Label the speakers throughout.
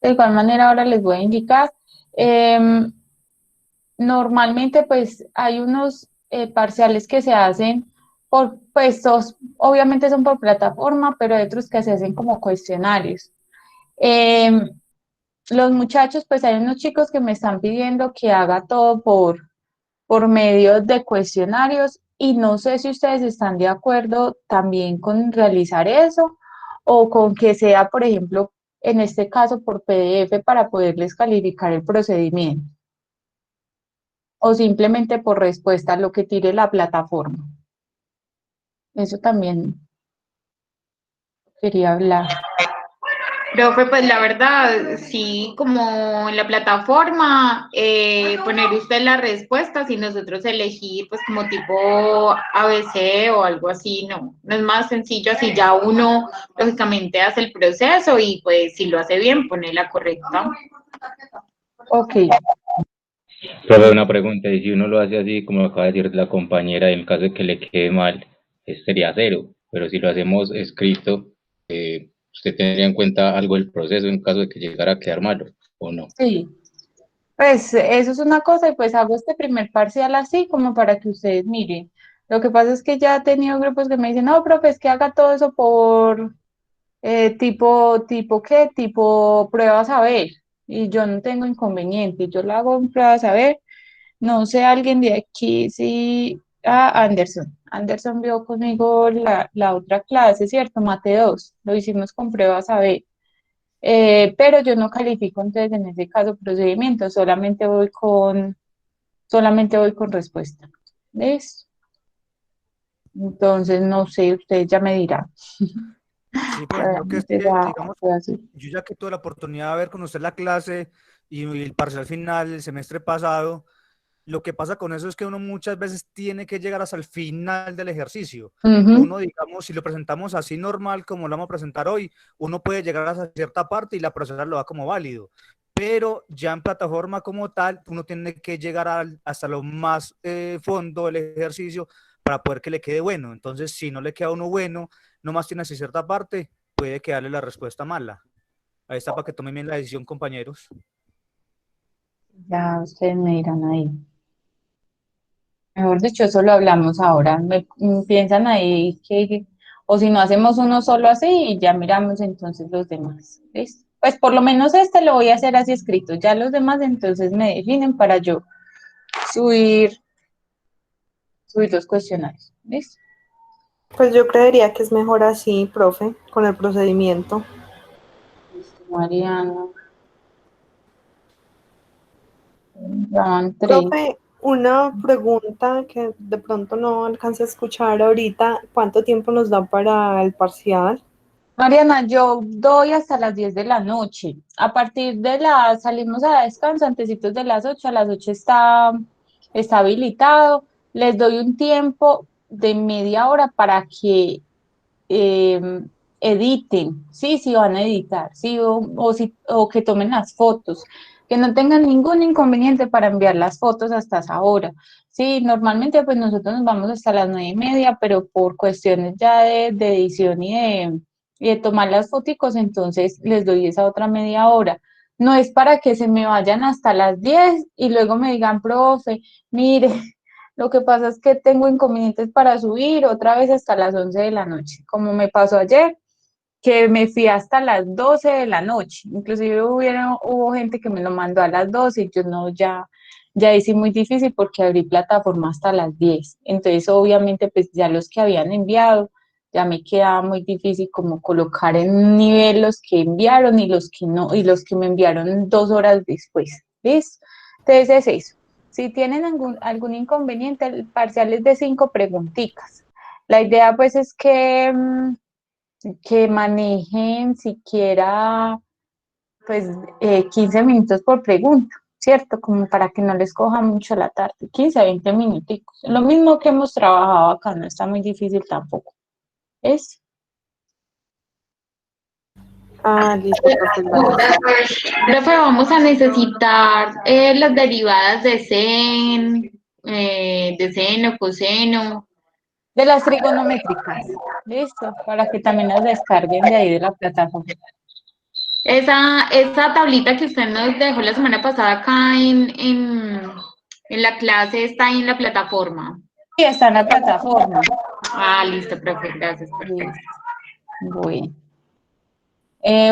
Speaker 1: De igual manera, ahora les voy a indicar. em, Normalmente, pues hay unos parciales que se hacen por, pues, obviamente son por plataforma, pero hay otros que se hacen como cuestionarios. Em, los muchachos, pues hay unos chicos que me están pidiendo que haga todo por medio de cuestionarios y no sé si ustedes están de acuerdo también con realizar eso o con que sea, por ejemplo, en este caso por PDF para poderles calificar el procedimiento o simplemente por respuesta lo que tire la plataforma. Eso también quería hablar.
Speaker 2: Profe, pues la verdad, sí, como en la plataforma, poner usted las respuestas y nosotros elegir, pues como tipo ABC o algo así, no, no es más sencillo así, ya uno lógicamente hace el proceso y pues si lo hace bien, pone la correcta.
Speaker 1: Ok,
Speaker 3: Profe, una pregunta, y si uno lo hace así, como acaba de decir la compañera, en caso de que le quede mal, sería cero, pero si lo hacemos escrito, usted tendría en cuenta algo del proceso en caso de que llegara a quedar malo, ¿o no?
Speaker 1: sí. Pues eso es una cosa y pues hago este primer parcial así como para que ustedes miren. Lo que pasa es que ya he tenido grupos que me dicen, no, profe, es que haga todo eso por tipo qué, tipo pruebas a ver. Y yo no tengo inconveniente, yo lo hago en pruebas a ver. No sé, alguien de aquí, sí, Anderson. Anderson vio conmigo la otra clase, ¿cierto? Mate 2, lo hicimos con pruebas a ver. Pero yo no califico entonces en ese caso procedimiento, solamente voy con respuesta. ¿Ves? Entonces, no sé, usted ya me dirá.
Speaker 4: Sí, pero creo que es
Speaker 1: Realmente
Speaker 4: que,
Speaker 1: ya
Speaker 4: digamos,
Speaker 1: fue así.
Speaker 4: yo ya que tuve la oportunidad de ver con usted la clase y el parcial final el semestre pasado, lo que pasa con eso es que uno muchas veces tiene que llegar hasta el final del ejercicio.
Speaker 1: Ujú.
Speaker 4: Uno, digamos, si lo presentamos así normal como lo vamos a presentar hoy, uno puede llegar hasta cierta parte y la profesora lo da como válido. Pero ya en plataforma como tal, uno tiene que llegar hasta lo más fondo del ejercicio para poder que le quede bueno. Entonces, si no le queda uno bueno, nomás tiene así cierta parte, puede quedarle la respuesta mala. Ahí está para que tomen bien la decisión, compañeros.
Speaker 1: Ya ustedes me dirán ahí. Mejor dicho, eso lo hablamos ahora. Piensan ahí que, o si no hacemos uno solo así y ya miramos entonces los demás. ¿Listo? Pues por lo menos este lo voy a hacer así escrito. Ya los demás entonces me definen para yo subir, subir los cuestionarios. ¿Listo?
Speaker 5: Pues yo creería que es mejor así, profe, con el procedimiento.
Speaker 1: Listo, Mariana. Ya van tres.
Speaker 5: Profe, una pregunta que de pronto no alcancé a escuchar ahorita. ¿Cuánto tiempo nos da para el parcial?
Speaker 1: Mariana, yo doy hasta las 10 de la noche. A partir de salimos a descanso, antecitos de las 8, a las 8 está habilitado. Les doy un tiempo de media hora para que eh, editen, sí, sí van a editar, sí, o que tomen las fotos, que no tengan ningún inconveniente para enviar las fotos hasta esa hora. Sí, normalmente pues nosotros nos vamos hasta las 9:30, pero por cuestiones ya de edición y de tomar las foticos, entonces les doy esa otra media hora. No es para que se me vayan hasta las 10 y luego me digan, profe, mire, lo que pasa es que tengo inconvenientes para subir otra vez hasta las 11 de la noche, como me pasó ayer, que me fui hasta las 12 de la noche. Inclusive hubo gente que me lo mandó a las 12 y yo no, ya hice muy difícil porque abrí plataforma hasta las 10. Entonces, obviamente, pues ya los que habían enviado, ya me quedaba muy difícil como colocar en un nivel los que enviaron y los que no, y los que me enviaron 2 horas después. ¿Listo? Entonces es eso. Si tienen algún inconveniente, el parcial es de 5 preguntitas. La idea pues es que manejen siquiera pues 15 minutos por pregunta, ¿cierto? Como para que no les coja mucho la tarde, 15 a 20 minuticos. Lo mismo que hemos trabajado acá, no está muy difícil tampoco. ¿Es?
Speaker 5: Ah, listo, profe, gracias.
Speaker 2: Profe, vamos a necesitar las derivadas de seno, coseno.
Speaker 1: De las trigonométricas, ¿listo? Para que también las descarguen de ahí de la plataforma.
Speaker 2: Esa tablita que usted nos dejó la semana pasada acá en la clase está ahí en la plataforma.
Speaker 1: Sí, está en la plataforma.
Speaker 2: Ah, listo, profe, gracias, perfecto.
Speaker 1: Bueno.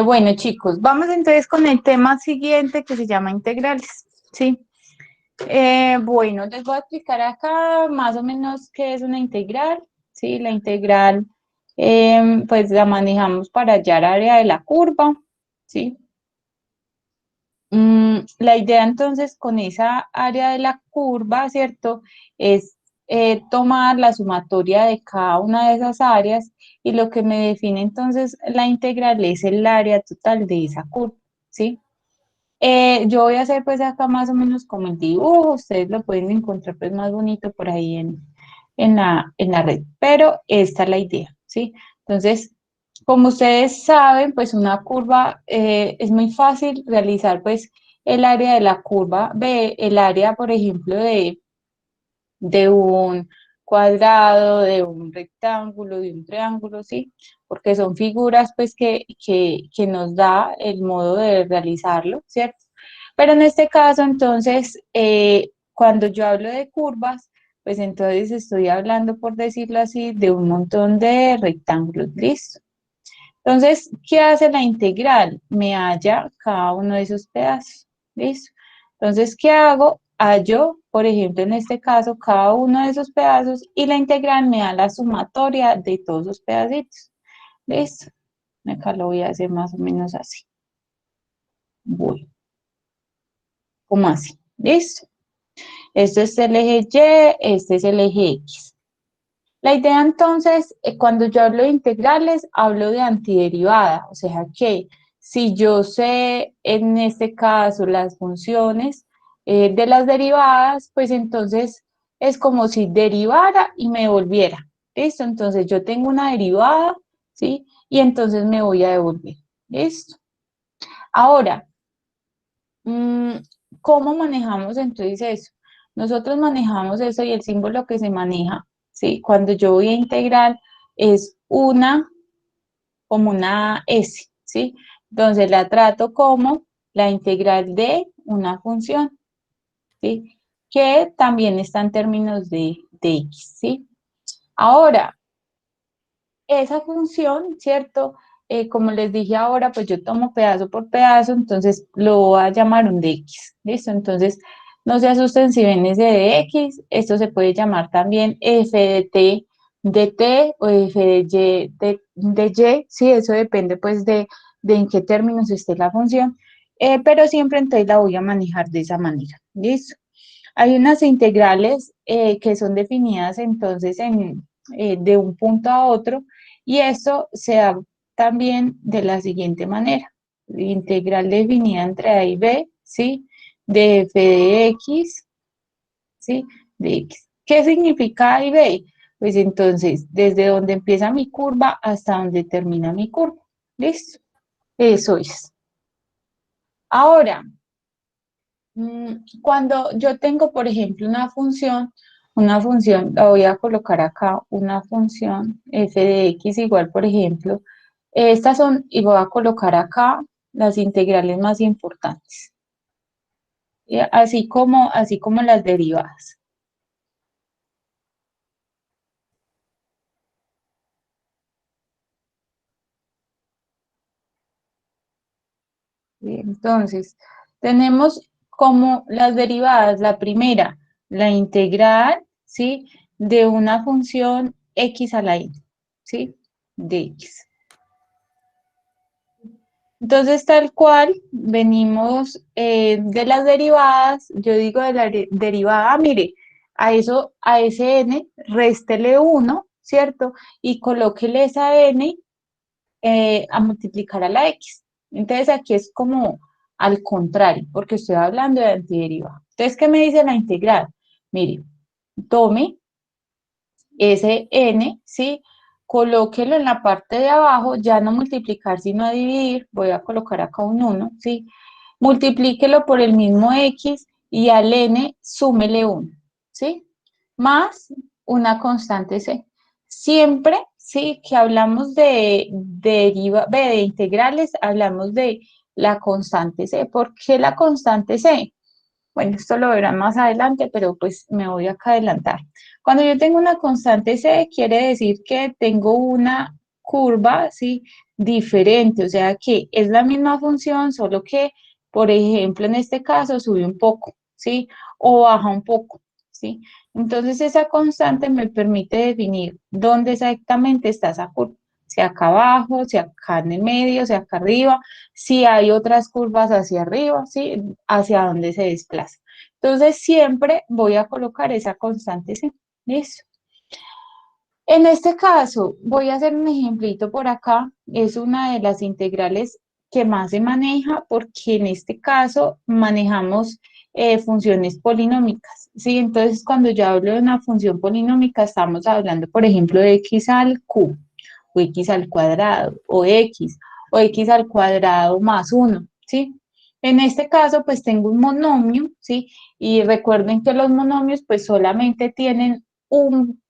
Speaker 1: Bueno, chicos, vamos entonces con el tema siguiente que se llama integrales, ¿sí? Bueno, les voy a explicar acá más o menos qué es una integral, ¿sí? La integral, pues la manejamos para hallar área de la curva, ¿sí? La idea entonces con esa área de la curva, ¿cierto? Es tomar la sumatoria de cada una de esas áreas y lo que me define entonces la integral es el área total de esa curva, ¿sí? Yo voy a hacer pues acá más o menos como el dibujo, ustedes lo pueden encontrar pues más bonito por ahí en la red, pero esta es la idea, ¿sí? Entonces, como ustedes saben, pues una curva es muy fácil realizar pues el área de la curva, ve el área, por ejemplo, de un cuadrado, de un rectángulo, de un triángulo, ¿sí? Porque son figuras pues que nos da el modo de realizarlo, ¿cierto? Pero en este caso, entonces, cuando yo hablo de curvas, pues entonces estoy hablando, por decirlo así, de un montón de rectángulos, ¿listo? Entonces, ¿qué hace la integral? Me halla cada uno de esos pedazos, ¿listo? Entonces, ¿qué hago? Hallo, por ejemplo, en este caso, cada uno de esos pedazos y la integral me da la sumatoria de todos los pedacitos, ¿listo? Acá lo voy a hacer más o menos así. Voy, como así, ¿listo? Esto es el eje Y, este es el eje X. La idea entonces, cuando yo hablo de integrales, hablo de antiderivada, o sea que si yo sé en este caso las funciones de las derivadas, pues entonces es como si derivara y me devolviera. ¿Listo? Entonces yo tengo una derivada, ¿sí? Y entonces me voy a devolver. ¿Listo? Ahora, Mm, ¿cómo manejamos entonces eso? Nosotros manejamos eso y el símbolo que se maneja, ¿sí? Cuando yo voy a integrar es como una S, ¿sí? Entonces la trato como la integral de una función, ¿sí? Que también está en términos de X, ¿sí? Ahora, esa función, ¿cierto? Como les dije ahora, pues yo tomo pedazo por pedazo, entonces lo voy a llamar un dx, ¿listo? Entonces, no se asusten si ven ese de x, esto se puede llamar también f de t o f de y, sí, eso depende pues de en qué términos esté la función, pero siempre entonces la voy a manejar de esa manera, ¿listo? Hay unas integrales que son definidas entonces de un punto a otro y esto se da también de la siguiente manera. Integral definida entre A y B, ¿sí? De f de x, ¿sí? De x. ¿Qué significa A y B? Pues entonces, desde donde empieza mi curva hasta donde termina mi curva. ¿Listo? Eso es. Ahora, cuando yo tengo, por ejemplo, una función, la voy a colocar acá, una función f de x igual, por ejemplo, estas son, y voy a colocar acá las integrales más importantes, así como las derivadas. Bien, entonces, tenemos como las derivadas, la primera, la integral, ¿sí? De una función x a la n, ¿sí? De x. Entonces, tal cual, venimos de las derivadas, yo digo de la derivada, mire, a ese n, réstele 1, ¿cierto? Y colóquele esa n a multiplicar a la x. Entonces, aquí es como al contrario, porque estoy hablando de antiderivada. Entonces, ¿qué me dice la integral? Mire, tome ese n, ¿sí? Colóquelo en la parte de abajo, ya no multiplicar, sino dividir. Voy a colocar acá un 1, ¿sí? Multiplíquelo por el mismo x y al n súmele 1, ¿sí? Más una constante c. Siempre, ¿sí? Que hablamos de integrales, hablamos de la constante C. ¿Por qué la constante C? Bueno, esto lo verán más adelante, pero pues me voy acá a adelantar. Cuando yo tengo una constante C, quiere decir que tengo una curva, ¿sí? Diferente, o sea que es la misma función, solo que, por ejemplo, en este caso sube un poco, ¿sí? O baja un poco, ¿sí? Entonces esa constante me permite definir dónde exactamente está esa curva, si acá abajo, si acá en el medio, si acá arriba, si hay otras curvas hacia arriba, ¿sí? Hacia dónde se desplaza. Entonces siempre voy a colocar esa constante C. ¿Listo? En este caso, voy a hacer un ejemplito por acá. Es una de las integrales que más se maneja porque en este caso manejamos funciones polinómicas, ¿sí? Entonces, cuando yo hablo de una función polinómica, estamos hablando, por ejemplo, de x al q, o x al cuadrado, o x al cuadrado más 1, ¿sí? En este caso, pues tengo un monomio, ¿sí? Y recuerden que los monomios, pues solamente tienen un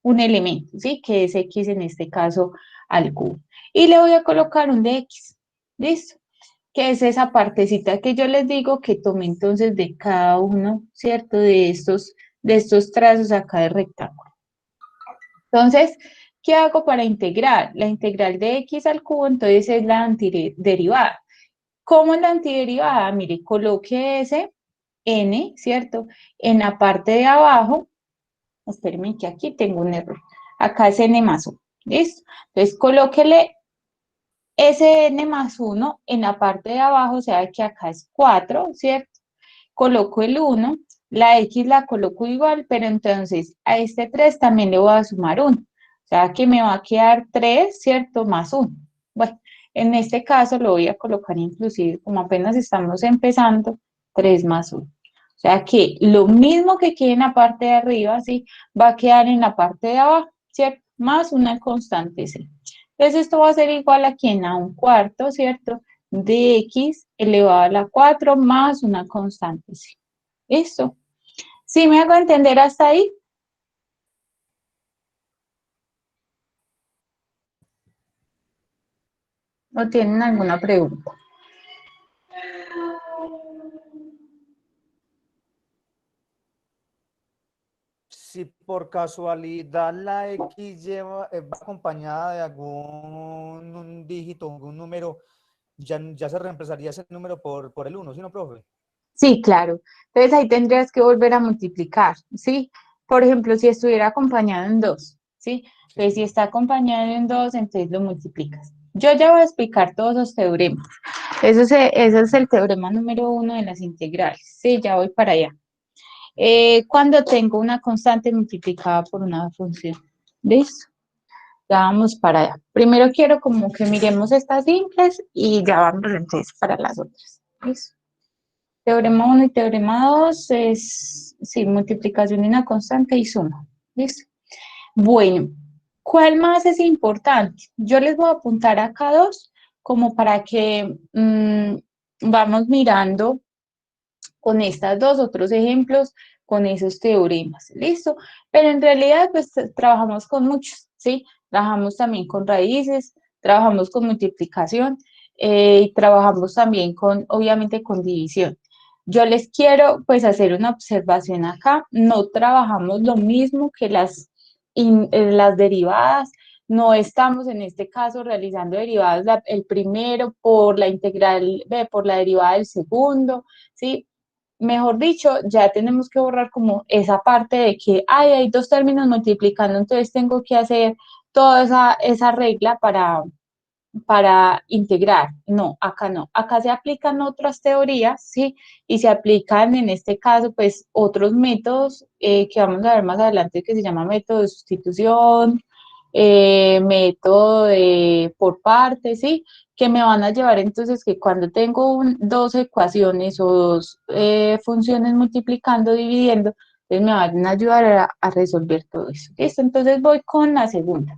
Speaker 1: elemento, ¿sí? Que es x en este caso al cubo. Y le voy a colocar un de x, ¿listo? Que es esa partecita que yo les digo que tome entonces de cada uno, ¿cierto? De estos trazos acá de rectángulo. Entonces, ¿qué hago para integrar? La integral de x al cubo, entonces es la antiderivada. ¿Cómo es la antiderivada? Mire, coloque ese n, ¿cierto? En la parte de abajo, espérenme que aquí tengo un error. Acá es n más 1, ¿listo? Entonces, colóquele ese n más 1 en la parte de abajo, o sea que acá es 4, ¿cierto? Coloco el 1, la x la coloco igual, pero entonces a este 3 también le voy a sumar 1. O sea que me va a quedar 3, ¿cierto? Más 1. Bueno, en este caso lo voy a colocar inclusive, como apenas estamos empezando, 3 más 1. O sea que lo mismo que quede en la parte de arriba, ¿sí? Va a quedar en la parte de abajo, ¿cierto? Más una constante C. Entonces esto va a ser igual a quién, a un cuarto, ¿cierto? De x elevado a la 4 más una constante C. ¿Listo? ¿Sí me hago entender hasta ahí? ¿O tienen alguna pregunta?
Speaker 4: Si por casualidad la X va acompañada de algún un dígito, algún número, ya se reemplazaría ese número por el 1, ¿sí no, profe?
Speaker 1: Sí, claro. Entonces ahí tendrías que volver a multiplicar, ¿sí? Por ejemplo, si estuviera acompañado en 2, ¿sí? Entonces, si está acompañado en 2, entonces lo multiplicas. Yo ya voy a explicar todos los teoremas. Ese es el teorema número 1 de las integrales. Sí, ya voy para allá. Cuando tengo una constante multiplicada por una función. ¿Listo? Ya vamos para allá. Primero quiero como que miremos estas simples y ya vamos entonces para las otras. ¿Listo? Teorema 1 y teorema 2 es, sí, multiplicación de una constante y suma. ¿Listo? Bueno, ¿cuál más es importante? Yo les voy a apuntar acá dos como para que vamos mirando con estas dos otros ejemplos, con esos teoremas, ¿listo? Pero en realidad, pues trabajamos con muchos, ¿sí? Trabajamos también con raíces, trabajamos con multiplicación y trabajamos también con, obviamente, con división. Yo les quiero, pues, hacer una observación acá. No trabajamos lo mismo que las derivadas. No estamos en este caso realizando derivadas el primero por la integral, por la derivada del segundo, ¿sí? Mejor dicho, ya tenemos que borrar como esa parte de que hay dos términos multiplicando, entonces tengo que hacer toda esa regla para integrar. No, acá no. Acá se aplican otras teorías, ¿sí? Y se aplican en este caso, pues, otros métodos que vamos a ver más adelante que se llama método de sustitución, método de por partes, ¿sí? Que me van a llevar entonces que cuando tengo dos ecuaciones o dos funciones multiplicando, dividiendo, entonces me van a ayudar a resolver todo eso. ¿Listo? Entonces voy con la segunda.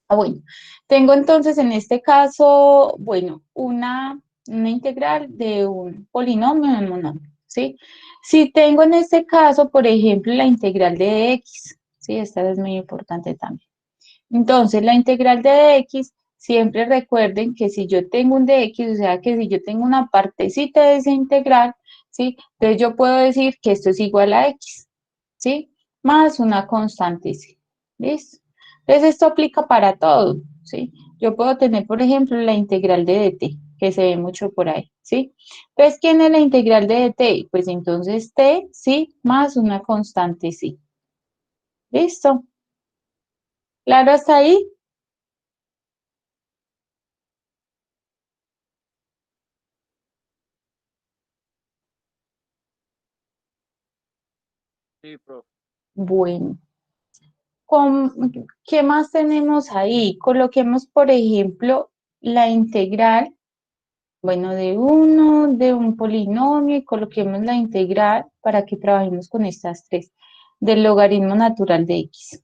Speaker 1: Bueno, tengo entonces en este caso, bueno, una integral de un polinomio en un monomio, ¿sí? Si tengo en este caso, por ejemplo, la integral de x, ¿sí? Esta es muy importante también. Entonces, la integral de x siempre recuerden que si yo tengo un dx, o sea que si yo tengo una partecita de esa integral, ¿sí? Entonces yo puedo decir que esto es igual a x, ¿sí? Más una constante c, ¿listo? Entonces esto aplica para todo, ¿sí? Yo puedo tener, por ejemplo, la integral de dt, que se ve mucho por ahí, ¿sí? Entonces, ¿quién es la integral de dt? Pues entonces t, ¿sí? Más una constante c. ¿Listo? ¿Claro hasta ahí?
Speaker 6: Sí, profe.
Speaker 1: Bueno. ¿Qué más tenemos ahí? Coloquemos, por ejemplo, la integral, bueno, de un polinomio, y coloquemos la integral para que trabajemos con estas tres, del logaritmo natural de x,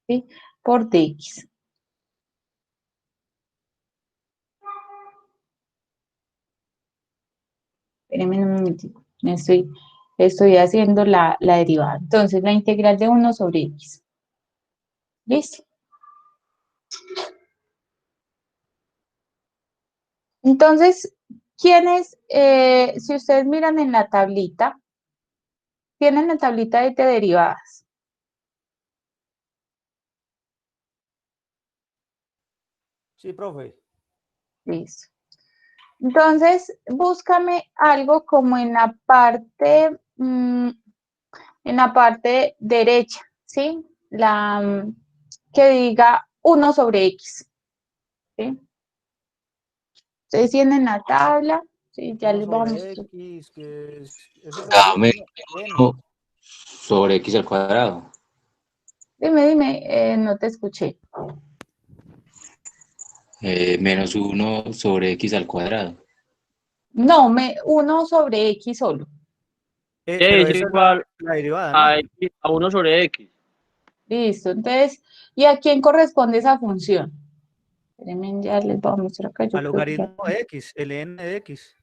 Speaker 1: ¿sí? Por dx. Espérenme un momentito, estoy haciendo la derivada. Entonces, la integral de 1 sobre x. ¿Listo? Entonces, si ustedes miran en la tablita, tienen la tablita de derivadas.
Speaker 4: Sí, profe.
Speaker 1: Listo. Entonces, búscame algo como en la parte derecha, ¿sí? Que diga 1 sobre x, ¿sí? Ustedes tienen la tabla, ¿sí? Ya
Speaker 4: 1
Speaker 1: les vamos a
Speaker 4: sobre
Speaker 1: mostrar.
Speaker 4: X, que es F por I,
Speaker 3: Dame
Speaker 4: N.
Speaker 3: 1 sobre x al cuadrado.
Speaker 1: Dime, no te escuché.
Speaker 3: Menos 1 sobre x al cuadrado.
Speaker 1: No, 1 sobre x solo.
Speaker 4: Pero
Speaker 6: Es
Speaker 4: esa es
Speaker 6: igual
Speaker 4: la derivada, ¿no?
Speaker 6: a, X, a 1 sobre X.
Speaker 1: Listo, entonces, ¿y a quién corresponde esa función? Espérenme, ya les voy a mostrar acá, yo
Speaker 4: Al
Speaker 1: creo que ya.
Speaker 4: logaritmo de X, ln de X.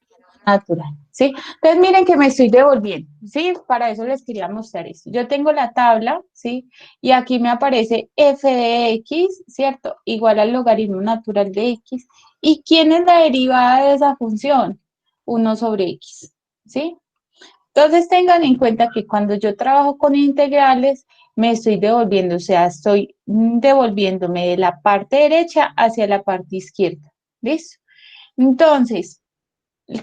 Speaker 1: Natural, ¿sí? Entonces miren que me estoy devolviendo, ¿sí? Para eso les quería mostrar esto. Yo tengo la tabla, ¿sí? Y aquí me aparece f de x, ¿cierto? Igual al logaritmo natural de x. ¿Y quién es la derivada de esa función? 1 sobre x, ¿sí? Entonces tengan en cuenta que cuando yo trabajo con integrales, me estoy devolviendo, o sea, estoy devolviéndome de la parte derecha hacia la parte izquierda, ¿listo? Entonces,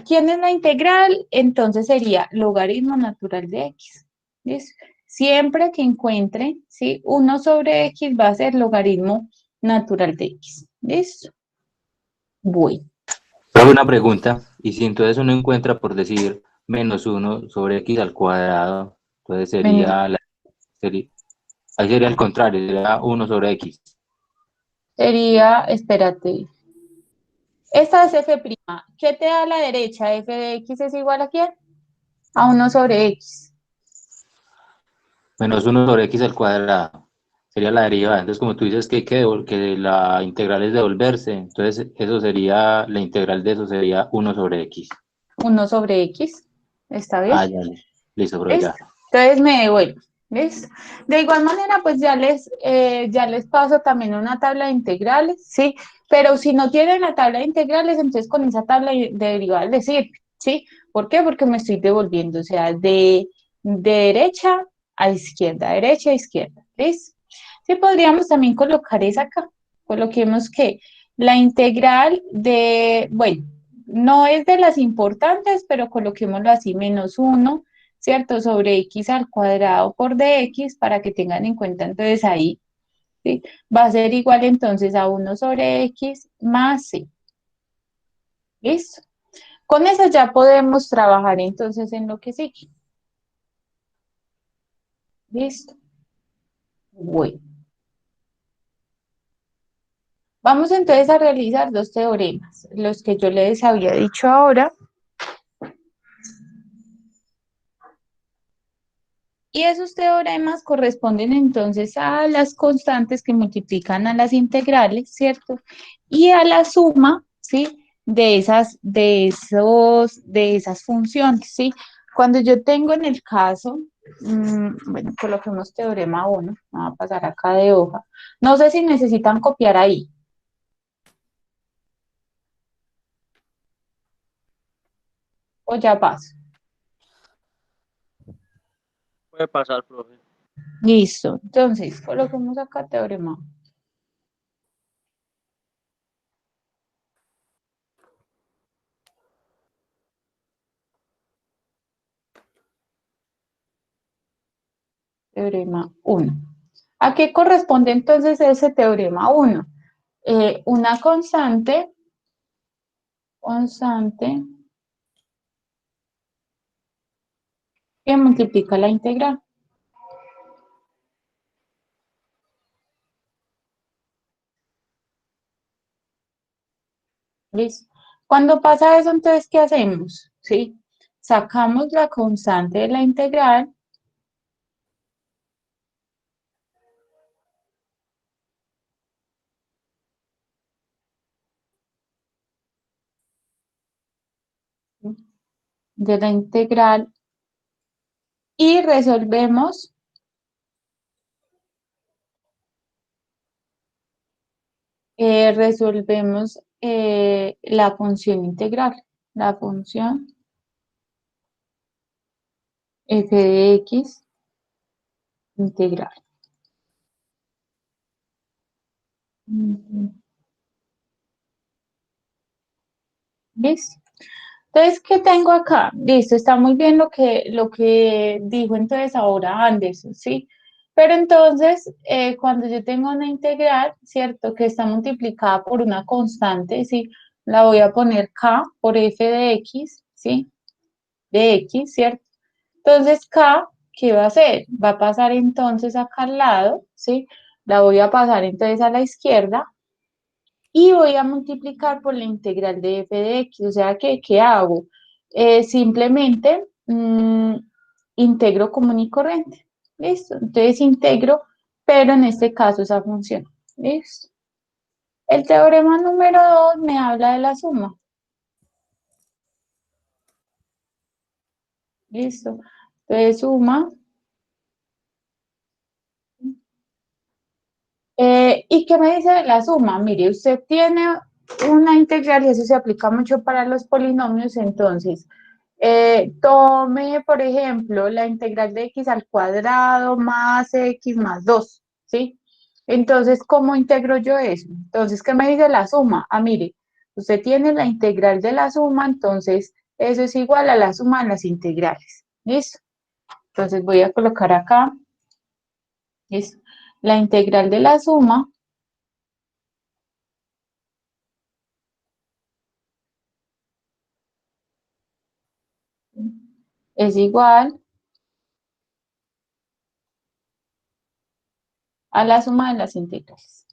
Speaker 1: ¿quién es la integral? Entonces sería logaritmo natural de x. ¿Listo? Siempre que encuentre, ¿sí? 1 sobre x va a ser logaritmo natural de x. ¿Listo? Voy.
Speaker 3: Solo una pregunta, y si entonces uno encuentra, por decir, menos 1 sobre x al cuadrado, entonces
Speaker 1: Menos.
Speaker 3: ahí sería el contrario, sería 1 sobre x.
Speaker 1: Sería, espérate. Esta es f'. ¿Qué te da a la derecha? F de x es igual a ¿quién? A 1 sobre x.
Speaker 3: Menos 1 sobre x al cuadrado. Sería la derivada. Entonces, como tú dices que, que la integral es devolverse, entonces eso sería, la integral de eso sería 1 sobre x.
Speaker 1: 1 sobre x. ¿Está bien?
Speaker 3: Ah, ya, listo, pero
Speaker 1: ¿Listo?
Speaker 3: ya.
Speaker 1: Entonces me devuelvo. ¿Listo? De igual manera, pues ya les paso también una tabla de integrales, ¿sí? Pero si no tienen la tabla de integrales, entonces con esa tabla de derivadas les sirve, ¿sí? ¿Por qué? Porque me estoy devolviendo, o sea, de derecha a izquierda, derecha a izquierda, ¿listo? Sí, podríamos también colocar esa acá. Coloquemos que la integral bueno, no es de las importantes, pero coloquémoslo así, menos 1, ¿cierto? Sobre x al cuadrado por dx, para que tengan en cuenta entonces ahí, ¿sí? Va a ser igual entonces a 1 sobre x más c. ¿Listo? Con eso ya podemos trabajar entonces en lo que sigue. ¿Listo? Bueno. Vamos entonces a realizar dos teoremas, los que yo les había dicho ahora. Y esos teoremas corresponden entonces a las constantes que multiplican a las integrales, ¿cierto? Y a la suma, ¿sí? De esas funciones, ¿sí? Cuando yo tengo en el caso, bueno, coloquemos teorema 1, vamos a pasar acá de hoja. No sé si necesitan copiar ahí. o ya paso.
Speaker 6: Puede pasar, profe.
Speaker 1: Listo. Entonces, coloquemos acá teorema. Teorema 1. ¿A qué corresponde entonces ese teorema 1? Una constante que multiplica la integral. ¿Listo? Cuando pasa eso, entonces, ¿qué hacemos? ¿Sí? Sacamos la constante de la integral de la integral y resolvemos la función integral, la función f de x integral. ¿Listo? Entonces, ¿qué tengo acá? Listo, está muy bien lo que dijo entonces ahora Anderson, ¿sí? Pero entonces, cuando yo tengo una integral, ¿cierto? Que está multiplicada por una constante, ¿sí? La voy a poner k por f de x, ¿sí? De x, ¿cierto? Entonces, k, ¿qué va a hacer? Va a pasar entonces acá al lado, ¿sí? La voy a pasar entonces a la izquierda y voy a multiplicar por la integral de f de x. O sea, ¿qué hago? Simplemente integro común y corriente. ¿Listo? Entonces integro, pero en este caso esa función. ¿Listo? El teorema número 2 me habla de la suma. ¿Listo? Entonces suma. ¿Y qué me dice de la suma? Mire, usted tiene una integral y eso se aplica mucho para los polinomios, entonces tome, por ejemplo, la integral de x al cuadrado más x más 2, ¿sí? Entonces, ¿cómo integro yo eso? Entonces, ¿qué me dice la suma? Ah, mire, usted tiene la integral de la suma, entonces eso es igual a la suma de las integrales, ¿listo? Entonces voy a colocar acá, ¿listo? La integral de la suma es igual a la suma de las integrales.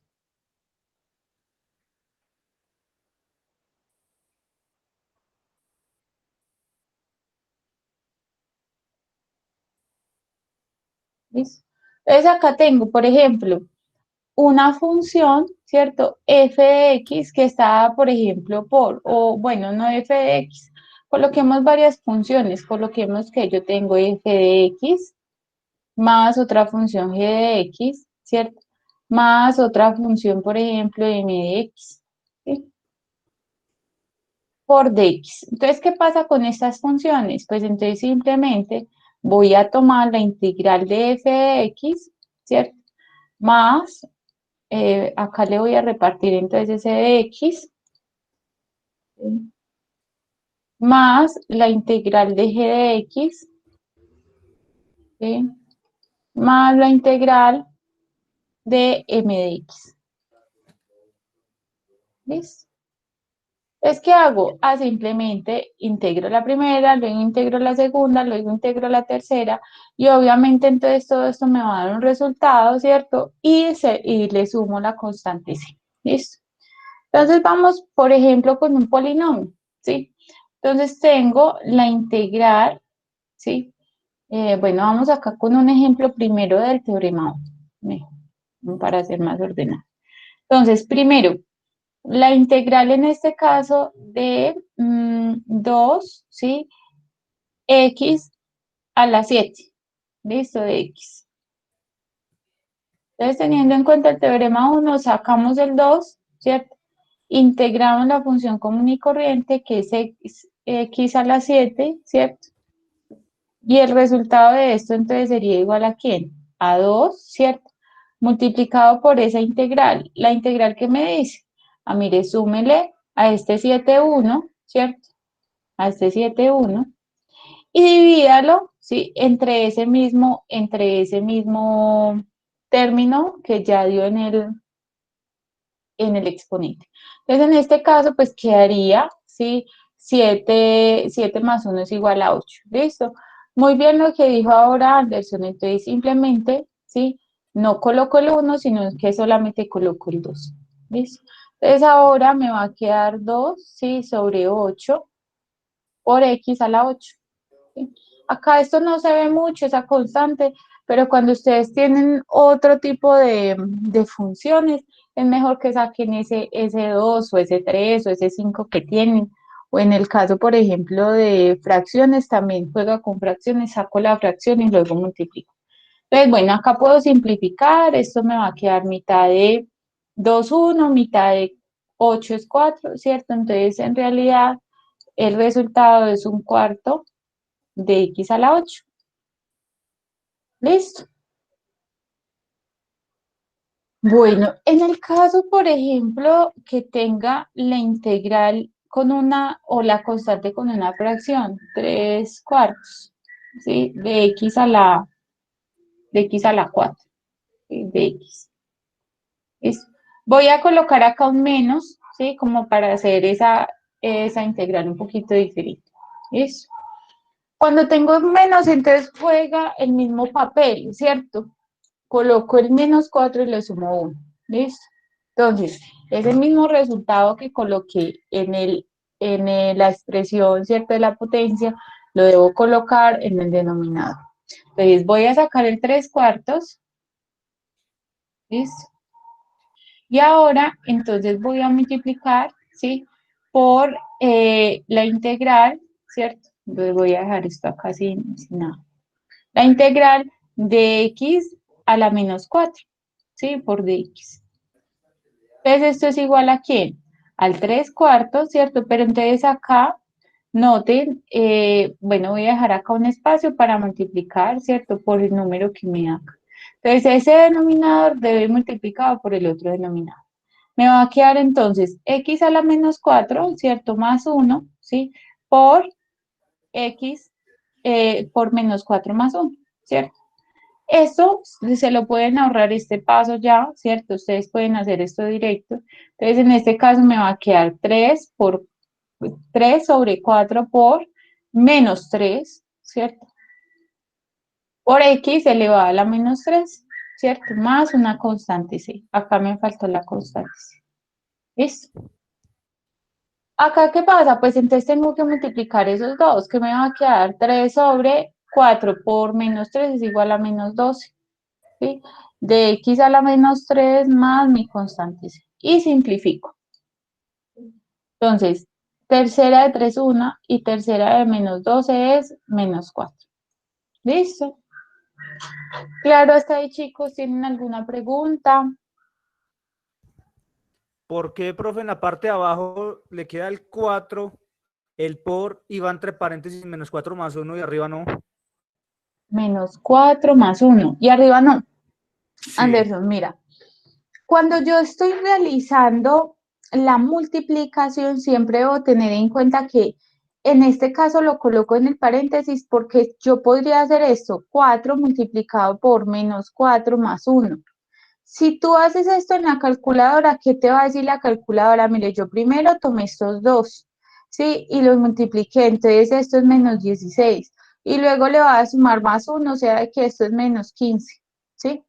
Speaker 1: ¿Listo? Entonces acá tengo, por ejemplo, una función, ¿cierto? F de x que está, por ejemplo, o bueno, no f de x. Coloquemos varias funciones. Coloquemos que yo tengo f de x más otra función g de x, ¿cierto? Más otra función, por ejemplo, m de x, ¿sí? Por dx. Entonces, ¿qué pasa con estas funciones? Pues entonces simplemente voy a tomar la integral de f de x, ¿cierto? Más, acá le voy a repartir entonces ese de x, ¿sí? Más la integral de g de x, ¿sí? Más la integral de m de x. ¿Listo? Entonces, ¿qué hago? Simplemente integro la primera, luego integro la segunda, luego integro la tercera, y obviamente entonces todo esto me va a dar un resultado, ¿cierto? Y le sumo la constante c. ¿Listo? Entonces vamos, por ejemplo, con un polinomio, ¿sí? Entonces tengo la integral, ¿sí? Bueno, vamos acá con un ejemplo primero del teorema 1, para ser más ordenado. Entonces, primero, la integral en este caso de 2, ¿sí? X a la 7, ¿listo? De X. Entonces, teniendo en cuenta el teorema 1, sacamos el 2, ¿cierto? Integramos la función común y corriente, que es X, x a la 7, ¿cierto? Y el resultado de esto entonces sería igual a ¿quién? A 2, ¿cierto? Multiplicado por esa integral. La integral que me dice, mire, súmele a este 7,1, ¿cierto? A este 7,1 y divídalo, ¿sí? Entre ese mismo término que ya dio en el exponente. Entonces, en este caso, pues quedaría, ¿sí? 7 más 1 es igual a 8. ¿Listo? Muy bien lo que dijo ahora Anderson. Entonces, simplemente, ¿sí? No coloco el 1, sino que solamente coloco el 2. ¿Listo? Entonces, ahora me va a quedar 2, ¿sí? Sobre 8 por x a la 8. ¿Sí? Acá esto no se ve mucho, esa constante, pero cuando ustedes tienen otro tipo de funciones, es mejor que saquen ese 2 o ese 3 o ese 5 que tienen. O en el caso, por ejemplo, de fracciones, también juega con fracciones, saco la fracción y luego multiplico. Entonces, bueno, acá puedo simplificar, esto me va a quedar mitad de 2, 1, mitad de 8 es 4, ¿cierto? Entonces, en realidad, el resultado es un cuarto de x a la 8. ¿Listo? Bueno, en el caso, por ejemplo, que tenga la integral con una, o la constante con una fracción, 3 cuartos, ¿sí? De x a la 4, ¿sí? De x. ¿Listo? Voy a colocar acá un menos, ¿sí? Como para hacer esa integral un poquito diferente. ¿Listo? Cuando tengo menos, entonces juega el mismo papel, ¿cierto? Coloco el -4 y le sumo 1. ¿Listo? Entonces, es el mismo resultado que coloqué la expresión, ¿cierto? De la potencia, lo debo colocar en el denominador. Entonces, voy a sacar el 3 cuartos. ¿Listo? Y ahora, entonces, voy a multiplicar, ¿sí? Por la integral, ¿cierto? Entonces, voy a dejar esto acá sin nada. La integral de x a la -4, ¿sí? Por dx. Entonces, esto es igual a ¿quién? Al 3 cuartos, ¿cierto? Pero entonces acá, noten, bueno, voy a dejar acá un espacio para multiplicar, ¿cierto? Por el número que me da acá. Entonces, ese denominador debe ir multiplicado por el otro denominador. Me va a quedar entonces x a la -4, ¿cierto? Más 1, ¿sí? Por x por -4 más 1, ¿cierto? Eso se lo pueden ahorrar este paso ya, ¿cierto? Ustedes pueden hacer esto directo. Entonces, en este caso me va a quedar 3 sobre 4 por -3, ¿cierto? Por x elevado a la -3, ¿cierto? Más una constante c. Acá me faltó la constante c. ¿Listo? Acá, ¿qué pasa? Pues entonces tengo que multiplicar esos dos, que me va a quedar 3 sobre 4 por -3 es igual a -12. ¿Sí? De x a la -3 más mi constante c. Y simplifico. Entonces, tercera de 3, 1 y tercera de -12 es -4. ¿Listo? Claro, hasta ahí, chicos. ¿Tienen alguna pregunta?
Speaker 4: ¿Por qué, profe, en la parte de abajo le queda el 4, el por, y va entre paréntesis -4 más 1 y arriba no?
Speaker 1: -4 más 1. Y arriba no.
Speaker 4: Sí.
Speaker 1: Anderson, mira. Cuando yo estoy realizando la multiplicación, siempre debo tener en cuenta que en este caso lo coloco en el paréntesis porque yo podría hacer esto, 4 multiplicado por -4 más 1. Si tú haces esto en la calculadora, ¿qué te va a decir la calculadora? Mire, yo primero tomé estos dos, ¿sí? Y los multipliqué, entonces esto es -16. Y luego le va a sumar más 1, o sea que esto es -15, ¿sí?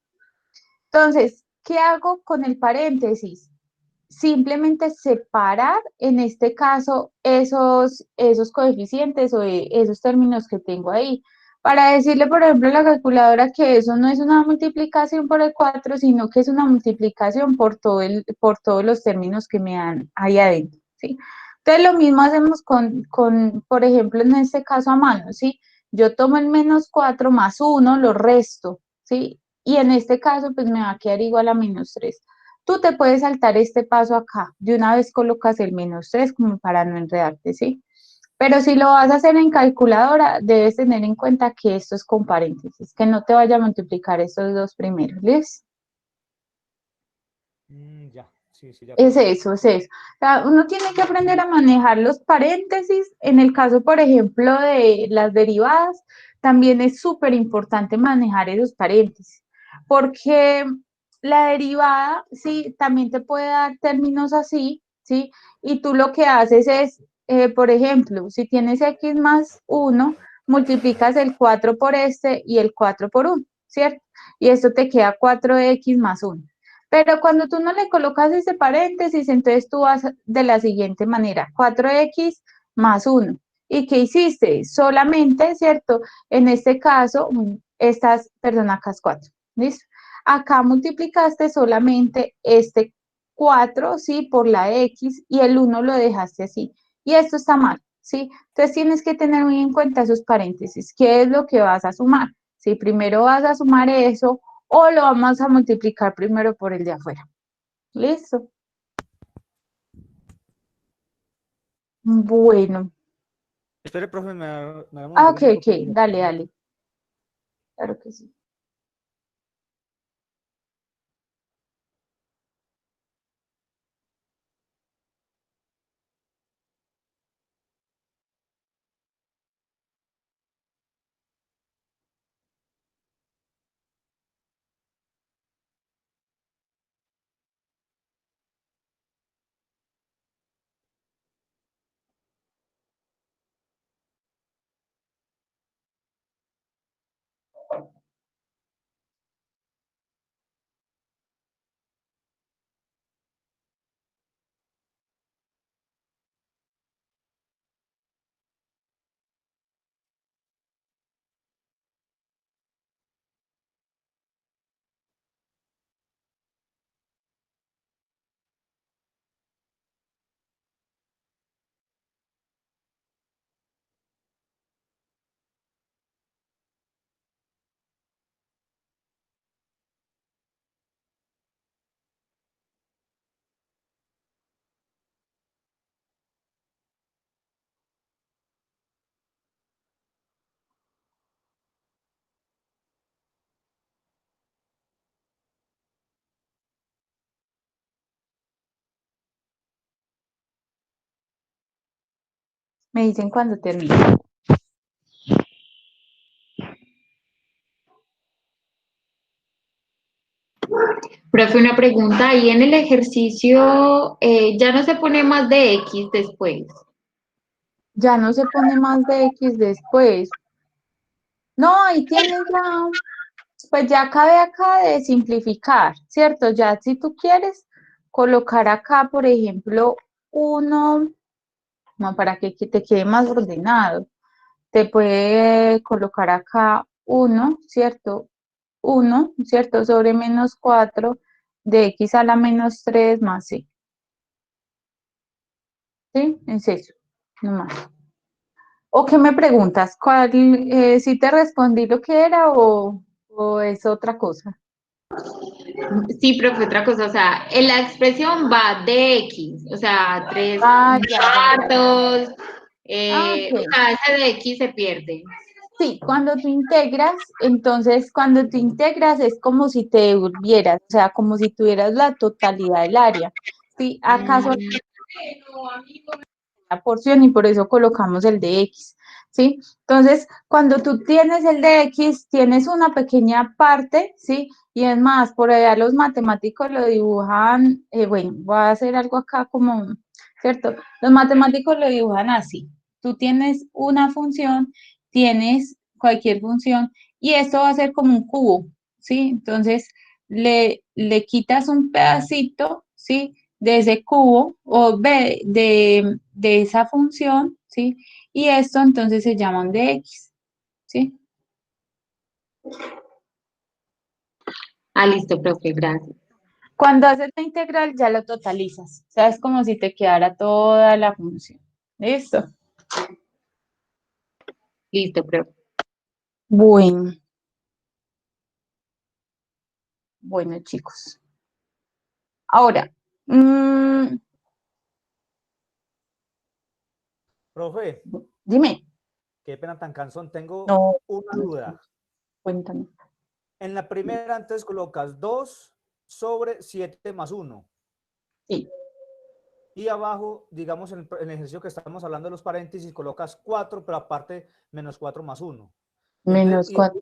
Speaker 1: Entonces, ¿qué hago con el paréntesis? Simplemente separar, en este caso, esos coeficientes o esos términos que tengo ahí. Para decirle, por ejemplo, a la calculadora que eso no es una multiplicación por el 4, sino que es una multiplicación por todos los términos que me dan ahí adentro, ¿sí? Entonces, lo mismo hacemos por ejemplo, en este caso a mano, ¿sí? Yo tomo el -4 más 1, lo resto, ¿sí? Y en este caso, pues me va a quedar igual a -3. Tú te puedes saltar este paso acá. De una vez colocas el -3 como para no enredarte, ¿sí? Pero si lo vas a hacer en calculadora, debes tener en cuenta que esto es con paréntesis, que no te vaya a multiplicar estos dos primeros, ¿listo?
Speaker 4: Ya, sí, sí, ya.
Speaker 1: Es eso, es eso. O sea, uno tiene que aprender a manejar los paréntesis. En el caso, por ejemplo, de las derivadas, también es súper importante manejar esos paréntesis, porque la derivada, sí, también te puede dar términos así, ¿sí? Y tú lo que haces es, por ejemplo, si tienes x más 1, multiplicas el 4 por este y el 4 por 1, ¿cierto? Y esto te queda 4x más 1. Pero cuando tú no le colocas ese paréntesis, entonces tú vas de la siguiente manera, 4x más 1. ¿Y qué hiciste? Solamente, ¿cierto? En este caso, perdón, acá es 4, ¿listo? Acá multiplicaste solamente este 4, ¿sí? Por la x y el 1 lo dejaste así. Y esto está mal, ¿sí? Entonces tienes que tener muy en cuenta esos paréntesis. ¿Qué es lo que vas a sumar? Si primero vas a sumar eso o lo vamos a multiplicar primero por el de afuera. ¿Listo? Bueno.
Speaker 4: Espere, profe, me da un
Speaker 1: Ah,
Speaker 4: momento que
Speaker 1: ok,
Speaker 4: me
Speaker 1: ok. Dale, dale. Claro que sí. Me dicen cuando termine.
Speaker 2: Profe, una pregunta, ahí en el ejercicio ya no se pone más de X después.
Speaker 1: Ya no se pone más de X después. No, ahí tienes ya, pues ya cabe acá de simplificar, ¿cierto? Ya si tú quieres colocar acá, por ejemplo, uno, no, para que te quede más ordenado, te puede colocar acá uno, ¿cierto? Uno, ¿cierto? Sobre menos 4 de X a la menos 3 más C. ¿Sí? Es eso, nomás. ¿O qué me preguntas? ¿Si te respondí lo que era o es otra cosa?
Speaker 2: Sí, profe, otra cosa, o sea, en la expresión va de X, o sea, 3
Speaker 1: Ah, ya, ya, ya, ya.
Speaker 2: cuartos,
Speaker 1: Ah,
Speaker 2: o
Speaker 1: ok.
Speaker 2: sea, ese de X se pierde.
Speaker 1: Sí, cuando tú integras, entonces cuando tú integras es como si te devolvieras, o sea, como si tuvieras la totalidad del área. Sí, acaso
Speaker 2: Mm,
Speaker 1: la porción y por eso colocamos el de X, ¿sí? Entonces, cuando tú tienes el de X, tienes una pequeña parte, ¿sí? Y es más, por allá los matemáticos lo dibujan, bueno, voy a hacer algo acá como, ¿cierto? Los matemáticos lo dibujan así. Tú tienes una función, tienes cualquier función y esto va a ser como un cubo, ¿sí? Entonces, le quitas un pedacito, ¿sí? De ese cubo o de esa función, ¿sí? Y esto entonces se llama un dx, ¿sí?
Speaker 2: listo, profe, gracias.
Speaker 1: Cuando haces la integral ya lo totalizas, o sea, es como si te quedara toda la función. ¿Listo?
Speaker 2: Listo, profe.
Speaker 1: Bueno, bueno, chicos. Ahora,
Speaker 4: Profe,
Speaker 1: Dime.
Speaker 4: Qué pena tan cansón. Tengo
Speaker 1: No,
Speaker 4: una
Speaker 1: no,
Speaker 4: duda.
Speaker 1: cuéntame.
Speaker 4: En la primera, entonces colocas 2 sobre 7 más 1.
Speaker 1: Sí,
Speaker 4: Y abajo, digamos, en el ejercicio que estamos hablando de los paréntesis, colocas 4, pero aparte menos 4 más 1. Entonces,
Speaker 1: menos 4.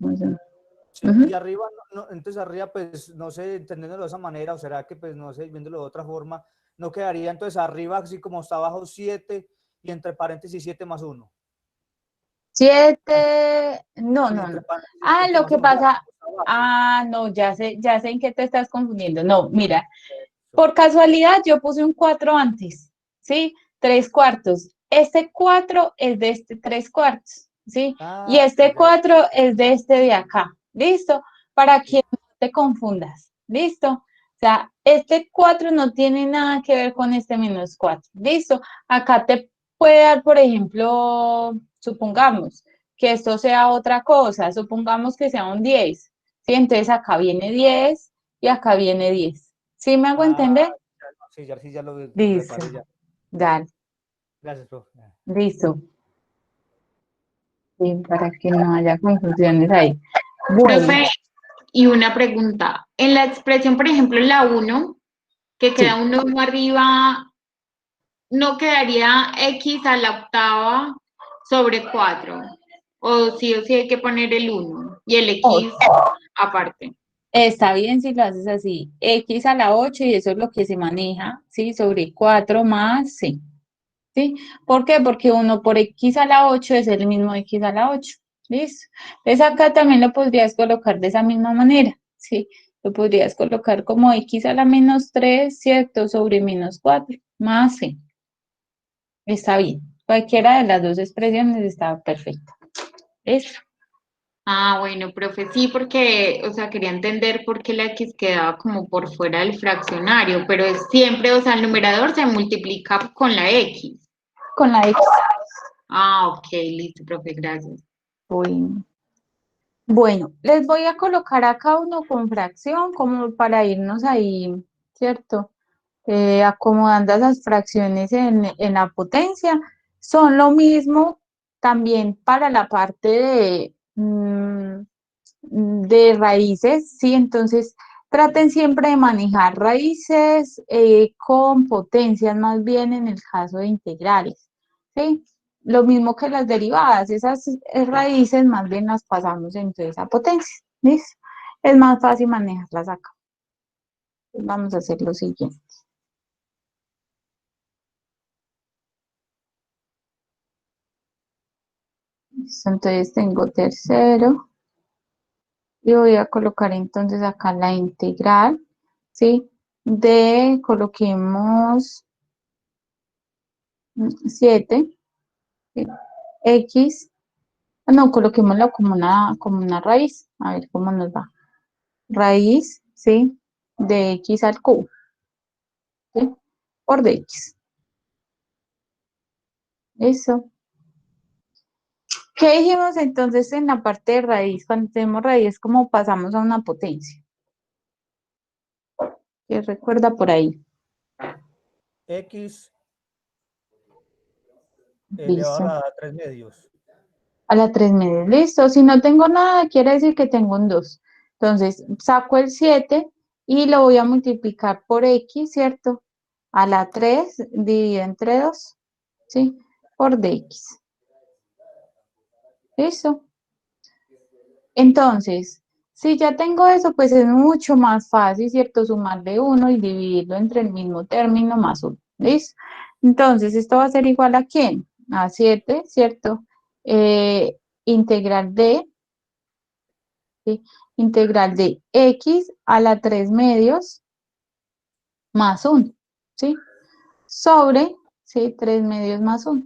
Speaker 4: sí, y arriba, entonces arriba, pues, no sé, entendiéndolo de esa manera, o será que, pues, no sé, viéndolo de otra forma, no quedaría entonces arriba, así como está abajo 7 y entre paréntesis 7 más 1.
Speaker 1: 7, no,
Speaker 4: Y
Speaker 1: no,
Speaker 4: entre
Speaker 1: no.
Speaker 4: paréntesis
Speaker 1: Ah,
Speaker 4: 7
Speaker 1: lo
Speaker 4: más
Speaker 1: que
Speaker 4: 1, claro,
Speaker 1: pasa,
Speaker 4: está abajo.
Speaker 1: no, ya sé en qué te estás confundiendo. No, mira,
Speaker 4: Eso.
Speaker 1: por casualidad yo puse un 4 antes, ¿sí? 3 cuartos. Este 4 es de este 3 cuartos, ¿sí? Y
Speaker 4: Ah,
Speaker 1: este
Speaker 4: ya.
Speaker 1: 4 es de este de acá, ¿listo? Para que no te confundas, ¿listo? O sea, este 4 no tiene nada que ver con este -4, ¿listo? Acá te puede dar, por ejemplo, supongamos que esto sea otra cosa, supongamos que sea un 10, ¿sí? Entonces acá viene 10 y acá viene 10. ¿Sí me hago
Speaker 4: Ah,
Speaker 1: entender?
Speaker 4: sí, ya lo
Speaker 1: Listo,
Speaker 4: reparé ya.
Speaker 1: dale,
Speaker 4: Gracias, profe.
Speaker 1: listo. Sí, para que no haya confusiones ahí. Bueno,
Speaker 2: Profe, y una pregunta. En la expresión, por ejemplo, en la uno, que queda
Speaker 1: sí.
Speaker 2: un 1 arriba, ¿no quedaría x a la octava sobre 4? O sí hay que poner el 1 y el
Speaker 1: Oh,
Speaker 2: x aparte.
Speaker 1: está bien si lo haces así. X a la 8 y eso es lo que se maneja, ¿sí? Sobre 4 más, sí. ¿Sí? ¿Por qué? Porque 1 por x a la 8 es el mismo x a la 8. ¿Listo? Entonces acá también lo podrías colocar de esa misma manera, ¿sí? Lo podrías colocar como x a la -3, ¿cierto? Sobre -4 más c. Está bien. Cualquiera de las dos expresiones está perfecta. ¿Listo?
Speaker 2: Ah, bueno, profe, sí, porque, o sea, quería entender por qué la x quedaba como por fuera del fraccionario, pero es siempre, o sea, el numerador se multiplica con la x.
Speaker 1: Con la x.
Speaker 2: Ah, ok, listo, profe, gracias.
Speaker 1: Bueno. Bueno, les voy a colocar acá uno con fracción como para irnos ahí, ¿cierto? Acomodando esas fracciones en la potencia. Son lo mismo también para la parte de raíces, ¿sí? Entonces, traten siempre de manejar raíces con potencias más bien en el caso de integrales, ¿sí? Lo mismo que las derivadas, esas raíces más bien las pasamos entonces a potencia, ¿listo? Es más fácil manejarlas acá. Vamos a hacer lo siguiente. Listo, entonces tengo tercero y voy a colocar entonces acá la integral, ¿sí? Coloquemos 7, ¿sí? X, no, coloquémoslo como una raíz, a ver cómo nos va. Raíz, ¿sí? De X al cubo, ¿sí? Por dx. Eso. ¿Qué dijimos entonces en la parte de raíz? Cuando tenemos raíz, ¿cómo pasamos a una potencia? ¿Qué recuerda por ahí?
Speaker 4: X elevado
Speaker 1: Listo.
Speaker 4: a la 3 medios.
Speaker 1: A la 3 medios. Listo. Si no tengo nada, quiere decir que tengo un 2. Entonces, saco el 7 y lo voy a multiplicar por X, ¿cierto? A la 3 dividido entre 2, ¿sí? Por dx. Listo. Entonces, si ya tengo eso, pues es mucho más fácil, ¿cierto? Sumarle 1 y dividirlo entre el mismo término más 1. ¿Listo? Entonces, esto va a ser igual a ¿quién? A 7, ¿cierto? Integral de, ¿sí? Integral de x a la 3 medios más 1, ¿sí? Sobre, ¿sí? 3 medios más 1.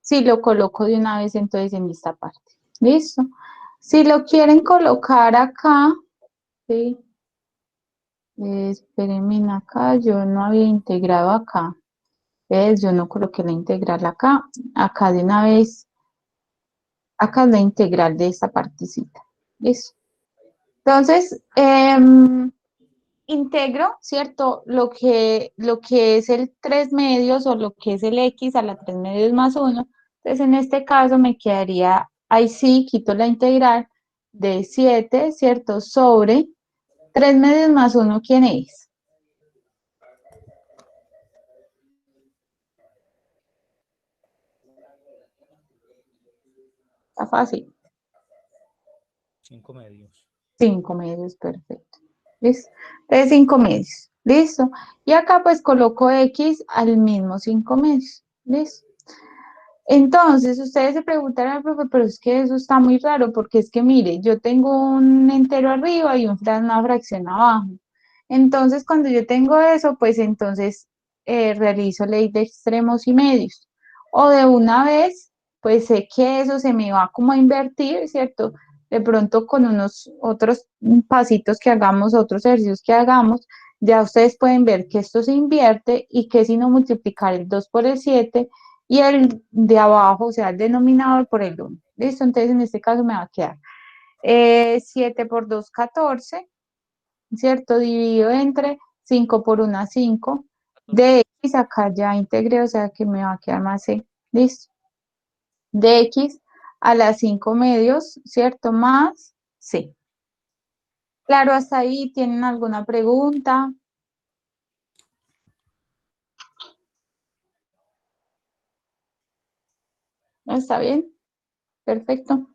Speaker 1: Si lo coloco de una vez, entonces en esta parte. ¿Listo? Si lo quieren colocar acá, ¿sí? Espérenme acá, yo no había integrado acá. ¿Ves? Yo no coloqué la integral acá. Acá de una vez, acá es la integral de esta partecita. ¿Listo? Entonces, integro, ¿cierto? Lo que es el 3 medios o lo que es el x a la 3 medios más uno. Entonces, en este caso me quedaría, ahí sí, quito la integral de 7, ¿cierto? Sobre 3 medios más uno, ¿quién es? Está fácil.
Speaker 4: 5 medios.
Speaker 1: 5 medios, perfecto. ¿Listo? Entonces, 5 medios. ¿Listo? Y acá pues coloco x al mismo 5 medios. ¿Listo? Entonces, ustedes se preguntarán, profe, pero es que eso está muy raro, porque es que, mire, yo tengo un entero arriba y una fracción abajo. Entonces, cuando yo tengo eso, pues entonces realizo ley de extremos y medios. O de una vez, pues sé que eso se me va como a invertir, ¿cierto? De pronto con unos otros pasitos que hagamos, otros ejercicios que hagamos, ya ustedes pueden ver que esto se invierte y que si no multiplicar el 2 por el 7 y el de abajo, o sea, el denominador por el 1. ¿Listo? Entonces, en este caso me va a quedar 7 por 2, 14, ¿cierto? Dividido entre 5 por 1, 5. De x acá ya integré, o sea que me va a quedar más c. ¿Listo? De x a las 5 medios, ¿cierto? Más c. Claro, hasta ahí, ¿tienen alguna pregunta? ¿No está bien? Perfecto.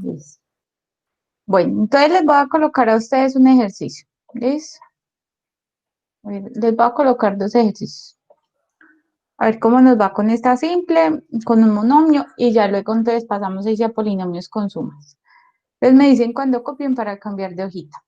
Speaker 1: Listo. Bueno, entonces les voy a colocar a ustedes un ejercicio. ¿Listo? Les voy a colocar dos ejercicios. A ver cómo nos va con esta simple, con un monomio, y ya luego entonces pasamos a polinomios con sumas. Entonces me dicen cuando copien para cambiar de hojita.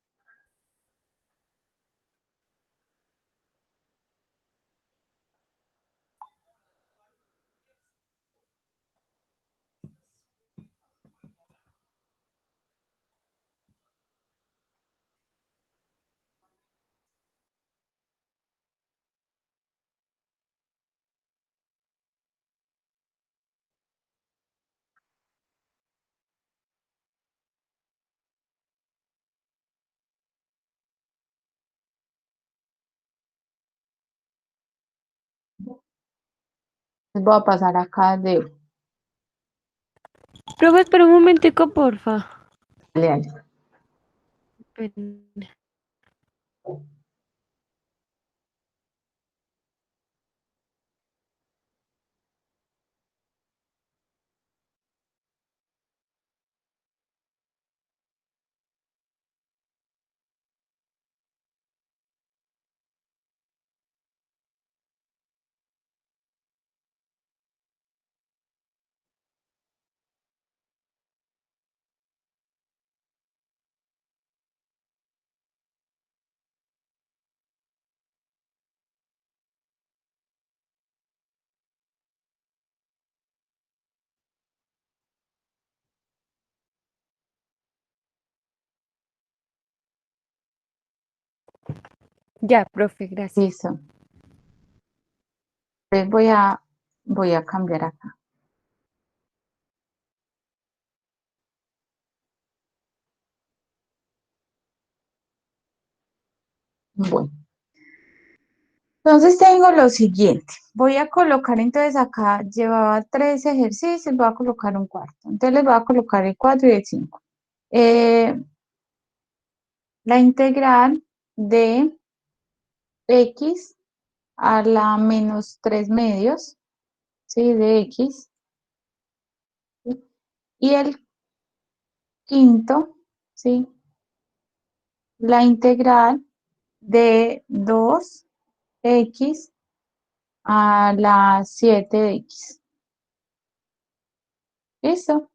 Speaker 1: Les voy a pasar acá de...
Speaker 7: Profe, espera un momentico, porfa.
Speaker 1: Dale, dale.
Speaker 7: Pen- Ya, profe, gracias.
Speaker 1: Listo. Entonces voy a cambiar acá. Bueno. Entonces tengo lo siguiente. Voy a colocar entonces acá, llevaba 3 ejercicios, voy a colocar un cuarto. Entonces les voy a colocar el 4 y el 5. La integral de x a la menos 3 medios, ¿sí? De x. ¿Sí? Y el quinto, ¿sí? La integral de 2x a la 7 de x. ¿Listo?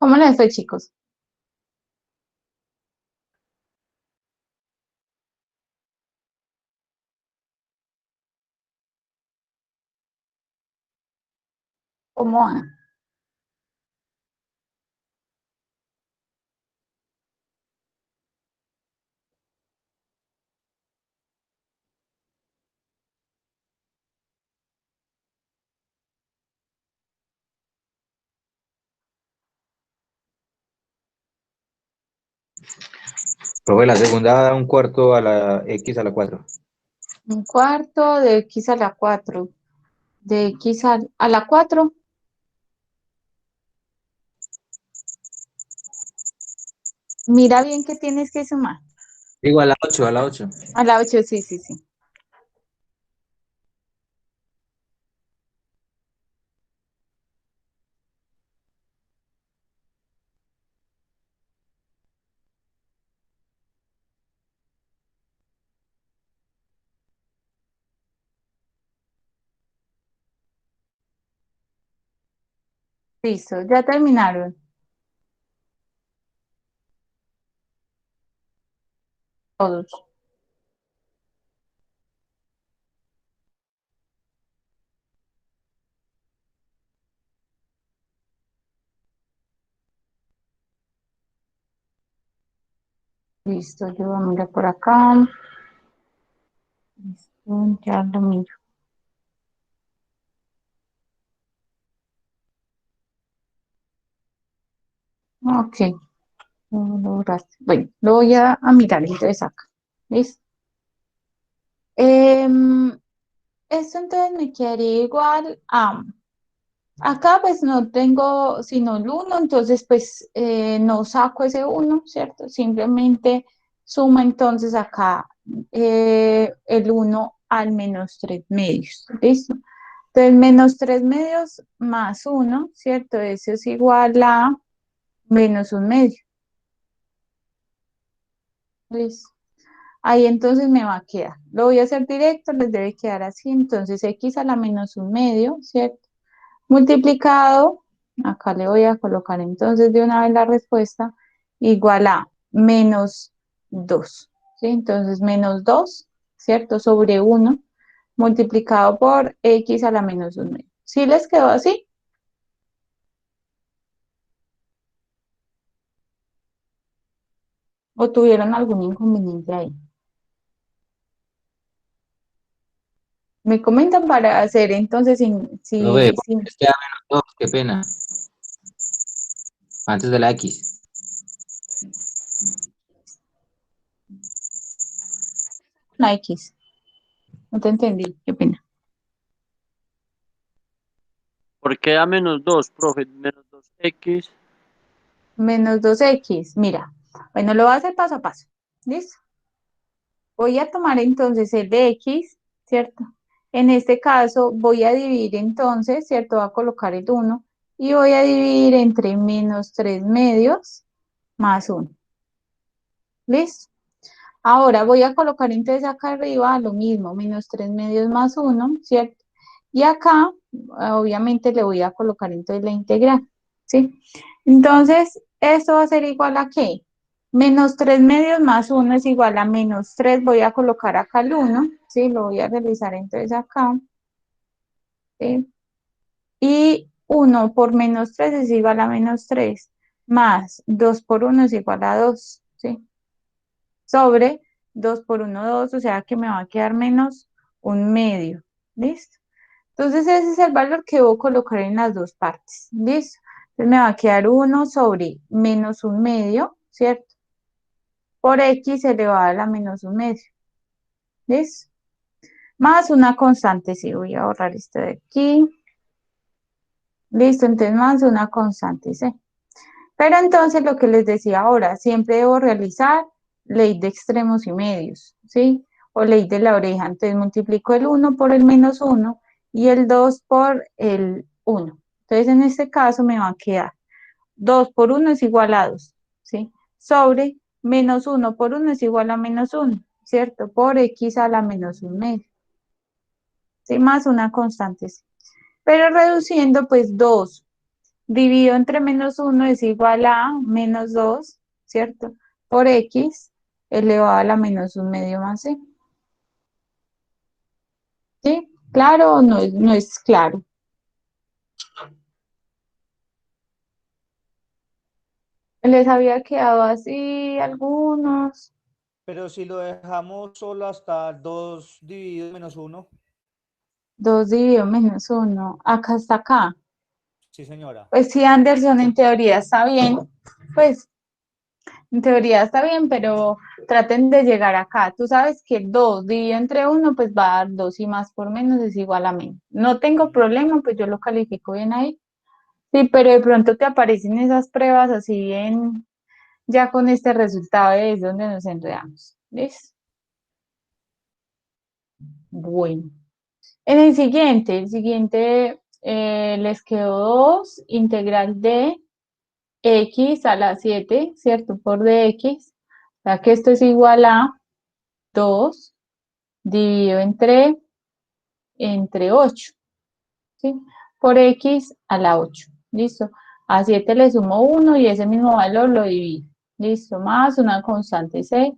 Speaker 1: ¿Cómo les fue, chicos? ¿Cómo van?
Speaker 3: Profe, la segunda da un cuarto a la X a la 4.
Speaker 1: Un cuarto de X a la 4. De X a la 4. Mira bien que tienes que sumar.
Speaker 3: Digo, a la 8, a la 8.
Speaker 1: A la 8, sí, sí, sí. Listo, ya terminaron todos. Listo, yo voy a mirar por acá. Listo, ya lo miro. Ok, lo lograste. Bueno, lo voy a mirar entonces acá. ¿Listo? Esto entonces me quedaría igual a... Acá pues no tengo sino el uno, entonces pues no saco ese uno, ¿cierto? Simplemente suma entonces acá el uno al menos 3 medios, ¿listo? Entonces menos 3 medios más uno, ¿cierto? Eso es igual a menos un medio, ¿listo? Ahí entonces me va a quedar. Lo voy a hacer directo, les debe quedar así, entonces x a la menos un medio, ¿cierto? Multiplicado, acá le voy a colocar entonces de una vez la respuesta, igual a menos 2, ¿sí? Entonces menos 2, ¿cierto? Sobre uno multiplicado por x a la menos 1. ¿Sí les quedó así? ¿O tuvieron algún inconveniente ahí? Me comentan para hacer entonces,
Speaker 3: Profe,
Speaker 1: si
Speaker 3: es que da menos 2, qué pena. Antes de la X.
Speaker 1: una x. No te entendí, qué pena.
Speaker 6: ¿Por qué a -2, profe? -2x.
Speaker 1: Menos 2x, mira. Bueno, lo voy a hacer paso a paso. ¿Listo? Voy a tomar entonces el de x, ¿cierto? En este caso voy a dividir entonces, ¿cierto? Voy a colocar el uno y voy a dividir entre menos 3 medios más uno. ¿Listo? Ahora voy a colocar entonces acá arriba lo mismo, menos 3 medios más uno, ¿cierto? Y acá, obviamente, le voy a colocar entonces la integral, ¿sí? Entonces, esto va a ser igual a ¿qué? Menos 3 medios más uno es igual a menos 3. Voy a colocar acá el uno, ¿sí? Lo voy a realizar entonces acá, ¿sí? Y uno por menos 3 es igual a menos 3 más 2 por uno es igual a 2, ¿sí? Sobre 2 por uno 2, o sea que me va a quedar menos un medio, ¿listo? Entonces ese es el valor que voy a colocar en las dos partes, ¿listo? Entonces me va a quedar uno sobre menos un medio, ¿cierto? Por x elevado a la menos un medio, ¿listo? Más una constante, sí, voy a borrar esto de aquí, ¿listo? Entonces más una constante, ¿sí? Pero entonces lo que les decía ahora, siempre debo realizar ley de extremos y medios, ¿sí? O ley de la oreja. Entonces multiplico el uno por el menos uno y el 2 por el uno. Entonces en este caso me va a quedar 2 por uno es igual a 2, ¿sí? Sobre menos uno por uno es igual a menos uno, ¿cierto? Por x a la menos un medio, ¿sí? Más una constante, ¿sí? Pero reduciendo pues 2 dividido entre -1 es igual a -2, ¿cierto? Por x elevado a la -1/2 más c. ¿Sí? ¿Claro o no es claro? Les había quedado así algunos.
Speaker 4: Pero si lo dejamos solo hasta 2 dividido menos 1,
Speaker 1: 2 dividido -1. Acá hasta acá.
Speaker 4: sí señora.
Speaker 1: Pues sí, Anderson, en teoría está bien. Pues en teoría está bien, pero traten de llegar acá. Tú sabes que 2 dividido entre 1, pues va a dar 2 y más por menos es igual a menos. No tengo problema, pues yo lo califico bien ahí. Sí, pero de pronto te aparecen esas pruebas así bien, ya con este resultado es donde nos enredamos. ¿Listo? Bueno. En el siguiente les quedó 2 integral de x a la 7, ¿cierto? Por dx. O sea que esto es igual a 2 dividido entre 8, ¿sí? Por x a la 8. ¿Listo? A 7 le sumo 1 y ese mismo valor lo divido. ¿Listo? Más una constante c.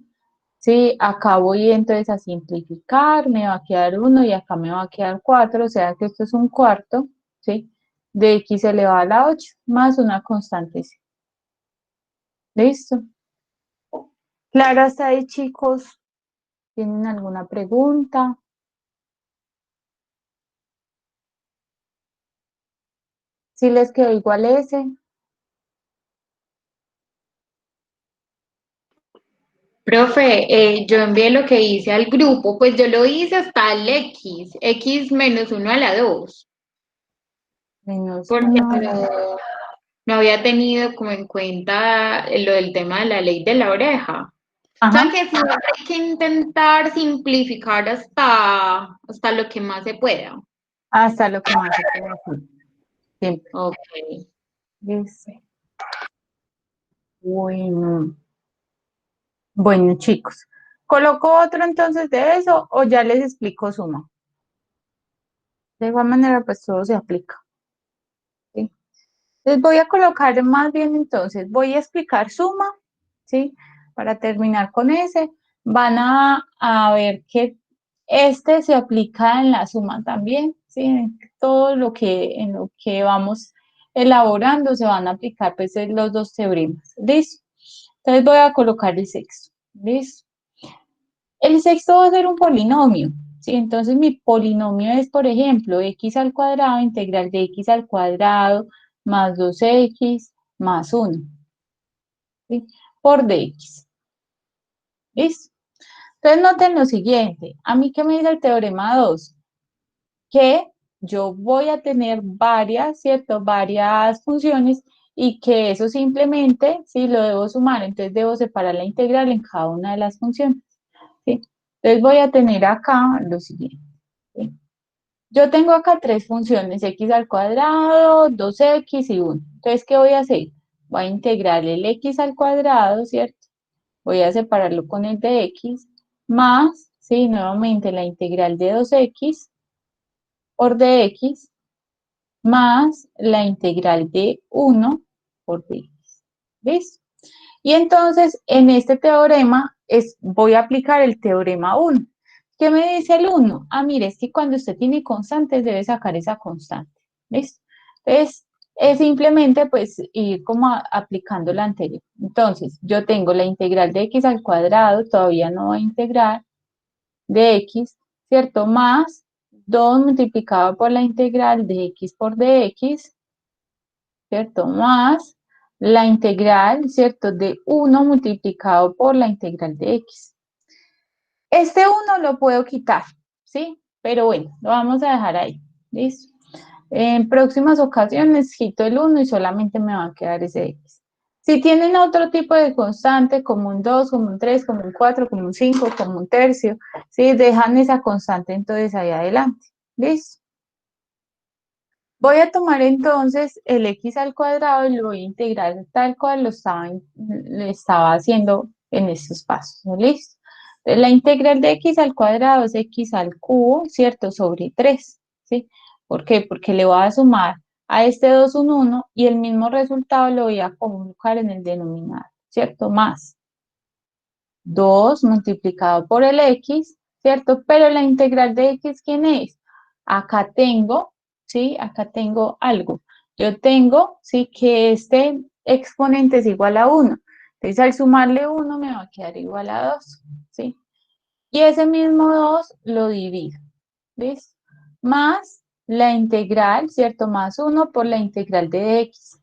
Speaker 1: Sí, acá voy entonces a simplificar, me va a quedar 1 y acá me va a quedar 4, o sea que esto es un cuarto, ¿sí? De x elevado a la 8, más una constante c. ¿Listo? Claro, hasta ahí, chicos. ¿Tienen alguna pregunta? ¿Sí les quedó igual ese?
Speaker 2: Profe, yo envié lo que hice al grupo, pues yo lo hice hasta el x -1 a la 2,
Speaker 1: Menos
Speaker 2: porque
Speaker 1: 1 a la 2.
Speaker 2: no había tenido como en cuenta lo del tema de la ley de la oreja. O sea
Speaker 1: Ajá,
Speaker 2: que sí hay que intentar simplificar hasta lo que más se pueda.
Speaker 1: hasta lo que más se puede decir. Siempre.
Speaker 2: Ok.
Speaker 1: Listo. Bueno. Bueno, chicos. ¿Coloco otro entonces de eso o ya les explico suma? De igual manera, pues todo se aplica. ¿Sí? Les voy a colocar más bien entonces, voy a explicar suma, ¿sí? Para terminar con ese, van a ver que este se aplica en la suma también, ¿sí? Todo lo en lo que vamos elaborando se van a aplicar pues los dos teoremas, ¿listo? Entonces voy a colocar el sexto, ¿listo? El sexto va a ser un polinomio, ¿sí? Entonces mi polinomio es, por ejemplo, x al cuadrado, integral de x al cuadrado, más 2x, más 1, ¿sí? Por dx, ¿listo? Entonces noten lo siguiente, a mí que me dice el teorema 2, que yo voy a tener varias, ¿cierto? Varias funciones y que eso simplemente, sí, lo debo sumar, entonces debo separar la integral en cada una de las funciones, ¿sí? Entonces voy a tener acá lo siguiente, ¿sí? Yo tengo acá tres funciones, x al cuadrado, 2x y 1. Entonces, ¿qué voy a hacer? Voy a integrar el x al cuadrado, ¿cierto? Voy a separarlo con el de x, más, sí, nuevamente la integral de 2x por dx, más la integral de 1 por dx. ¿Listo? Y entonces, en este teorema, voy a aplicar el teorema 1. ¿Qué me dice el 1? Ah, mire, es que cuando usted tiene constantes, debe sacar esa constante. ¿Listo? Entonces, es simplemente, pues, ir como aplicando la anterior. Entonces, yo tengo la integral de x al cuadrado, todavía no voy a integrar, de x, ¿cierto? Más 2 multiplicado por la integral de x por dx, ¿cierto? Más la integral, ¿cierto? De 1 multiplicado por la integral de x. Este 1 lo puedo quitar, ¿sí? Pero bueno, lo vamos a dejar ahí, ¿listo? En próximas ocasiones quito el 1 y solamente me va a quedar ese x. Si tienen otro tipo de constante, como un 2, como un 3, como un 4, como un 5, como un tercio, ¿sí? Dejan esa constante entonces ahí adelante, ¿listo? Voy a tomar entonces el x al cuadrado y lo voy a integrar tal cual lo estaba haciendo en estos pasos, ¿no? ¿Listo? Entonces, la integral de x al cuadrado es x al cubo, ¿cierto? Sobre 3, ¿sí? ¿Por qué? Porque le voy a sumar a este 2 un 1 y el mismo resultado lo voy a colocar en el denominador, ¿cierto? Más 2 multiplicado por el x, ¿cierto? Pero la integral de x, ¿quién es? Acá tengo, ¿sí? Acá tengo algo. Yo tengo, ¿sí? Que este exponente es igual a 1. Entonces, al sumarle 1 me va a quedar igual a 2, ¿sí? Y ese mismo 2 lo divido, ¿ves? Más la integral, ¿cierto? Más 1 por la integral de x.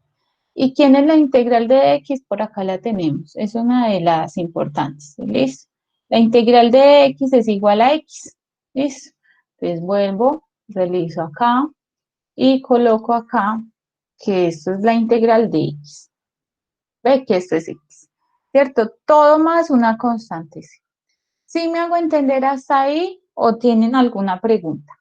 Speaker 1: ¿Y quién es la integral de x? Por acá la tenemos. Es una de las importantes. ¿Listo? La integral de x es igual a x. ¿Listo? Entonces vuelvo, realizo acá y coloco acá que esto es la integral de x. Ve que esto es x. ¿Cierto? Todo más una constante. ¿Sí me hago entender hasta ahí o tienen alguna pregunta?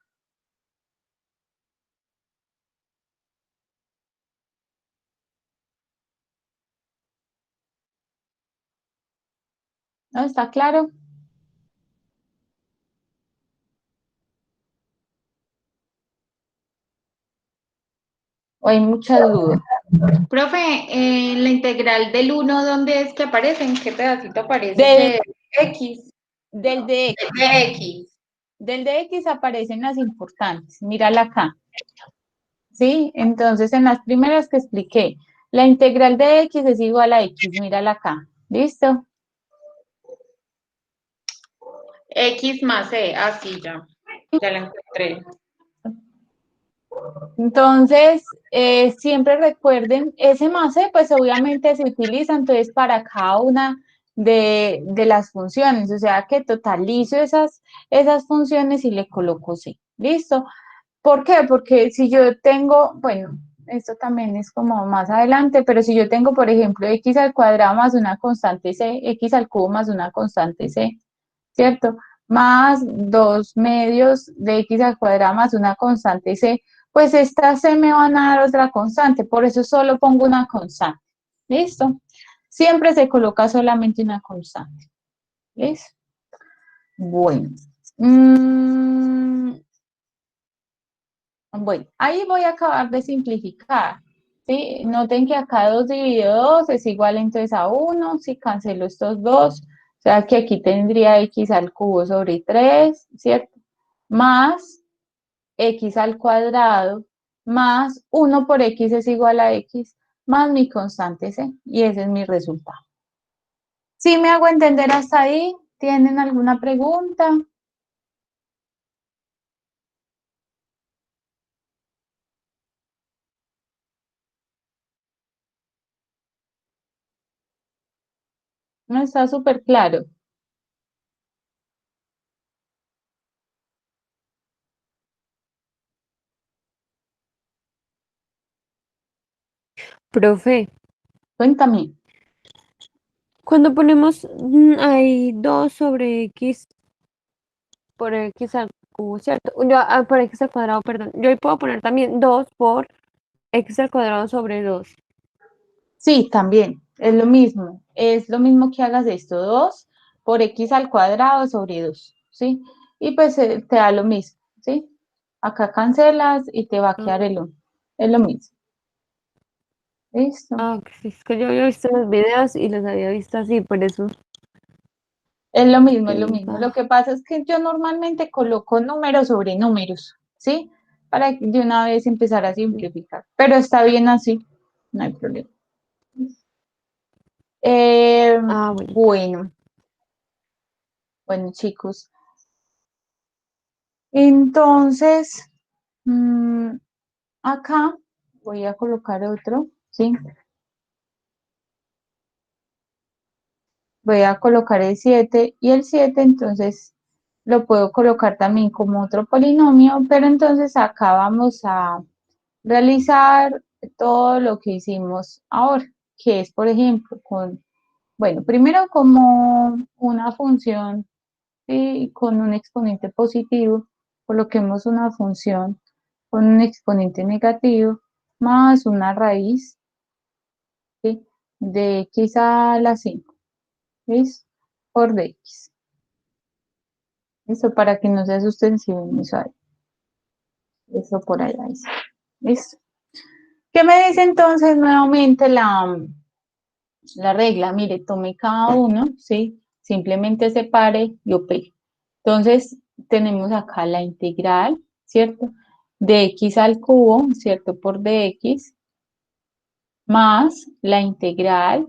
Speaker 1: ¿No? ¿Está claro? ¿O hay muchas dudas?
Speaker 2: Profe, la integral del 1, ¿dónde es que aparece? ¿En qué pedacito aparece
Speaker 1: Del,
Speaker 2: ese X?
Speaker 1: del de x.
Speaker 2: De X.
Speaker 1: Del de x aparecen las importantes. Mírala acá. ¿Sí? Entonces, en las primeras que expliqué, la integral de x es igual a x. Mírala acá. ¿Listo?
Speaker 2: X más E, así ya. Ya la encontré.
Speaker 1: Entonces, siempre recuerden, ese más C, pues obviamente se utiliza entonces para cada una de las funciones, o sea que totalizo esas funciones y le coloco C. ¿Listo? ¿Por qué? Porque si yo tengo, bueno, esto también es como más adelante, pero si yo tengo, por ejemplo, x al cuadrado más una constante C, x al cubo más una constante C, ¿cierto? Más 2 medios de x al cuadrado más una constante c, pues esta c me van a dar otra constante, por eso solo pongo una constante. ¿Listo? Siempre se coloca solamente una constante. ¿Listo? Bueno. Bueno, ahí voy a acabar de simplificar. ¿Sí? Noten que acá 2 dividido 2 es igual entonces a 1, si cancelo estos dos, o sea que aquí tendría x al cubo sobre 3, ¿cierto? Más x al cuadrado, más 1 por x es igual a x, más mi constante c, y ese es mi resultado. ¿Sí me hago entender hasta ahí? ¿Tienen alguna pregunta? No está súper claro.
Speaker 7: Profe,
Speaker 1: Cuéntame.
Speaker 7: cuando ponemos ahí 2 sobre x por x al cubo, ¿cierto? Por x al cuadrado, perdón. Yo ahí puedo poner también 2 por x al cuadrado sobre 2.
Speaker 1: Sí, también, es lo mismo que hagas esto, 2 por x al cuadrado sobre 2, ¿sí? Y pues te da lo mismo, ¿sí? Acá cancelas y te va a quedar el 1, es lo mismo, ¿listo?
Speaker 7: Ah, sí, es que yo había visto los videos y los había visto así, por eso
Speaker 1: Es lo mismo, es lo mismo. Lo
Speaker 7: preguntaba.
Speaker 1: que pasa es que yo normalmente coloco números sobre números, ¿sí? Para de una vez empezar a simplificar, pero está bien así, no hay problema. Eh,
Speaker 7: Ah, bueno.
Speaker 1: bueno, bueno chicos. Entonces, acá voy a colocar otro, ¿sí? Voy a colocar el 7 y el 7 entonces lo puedo colocar también como otro polinomio, pero entonces acá vamos a realizar todo lo que hicimos ahora, que es, por ejemplo, bueno, primero como una función, ¿sí? Con un exponente positivo, coloquemos una función con un exponente negativo más una raíz, ¿sí? De x a la 5, ¿listo? Por dx. Eso para que no se asusten si ven eso ahí. Eso por allá. Eso. ¿Listo? ¿Qué me dice entonces nuevamente la regla? Mire, tome cada uno, ¿sí? Simplemente separe y opere. Entonces, tenemos acá la integral, ¿cierto? De x al cubo, ¿cierto? Por dx, más la integral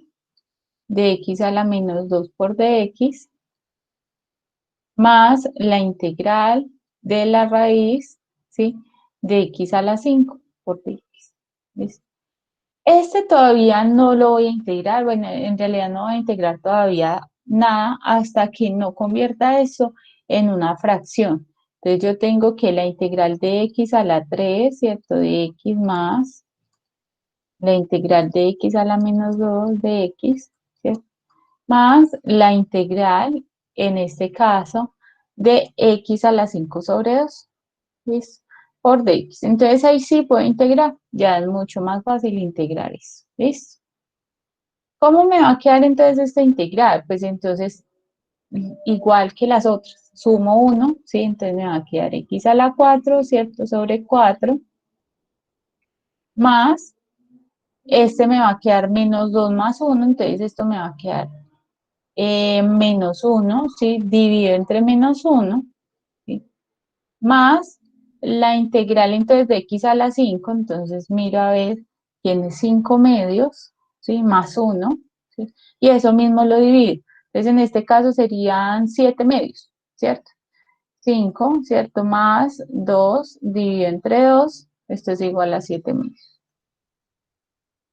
Speaker 1: de x a la menos 2 por dx, más la integral de la raíz, ¿sí? De x a la 5 por dx. ¿Listo? Este todavía no lo voy a integrar, bueno, en realidad no voy a integrar todavía nada hasta que no convierta eso en una fracción. Entonces yo tengo que la integral de x a la 3, ¿cierto? De x más la integral de x a la menos 2 de x, ¿cierto? Más la integral, en este caso, de x a la 5 sobre 2, ¿listo? Por dx. Entonces ahí sí puedo integrar, ya es mucho más fácil integrar eso, ¿listo? ¿Cómo me va a quedar entonces esta integral? Pues entonces, igual que las otras, sumo 1, ¿sí? Entonces me va a quedar x a la 4, ¿cierto? Sobre 4, más, este me va a quedar menos 2 más 1, entonces esto me va a quedar menos 1, ¿sí? Dividido entre menos 1, ¿sí? Más la integral entonces de x a la 5, entonces miro a ver, tiene 5 medios, ¿sí? Más 1, ¿sí? Y eso mismo lo divido. Entonces en este caso serían 7 medios, ¿cierto? 5, ¿cierto? Más 2 dividido entre 2, esto es igual a 7 medios.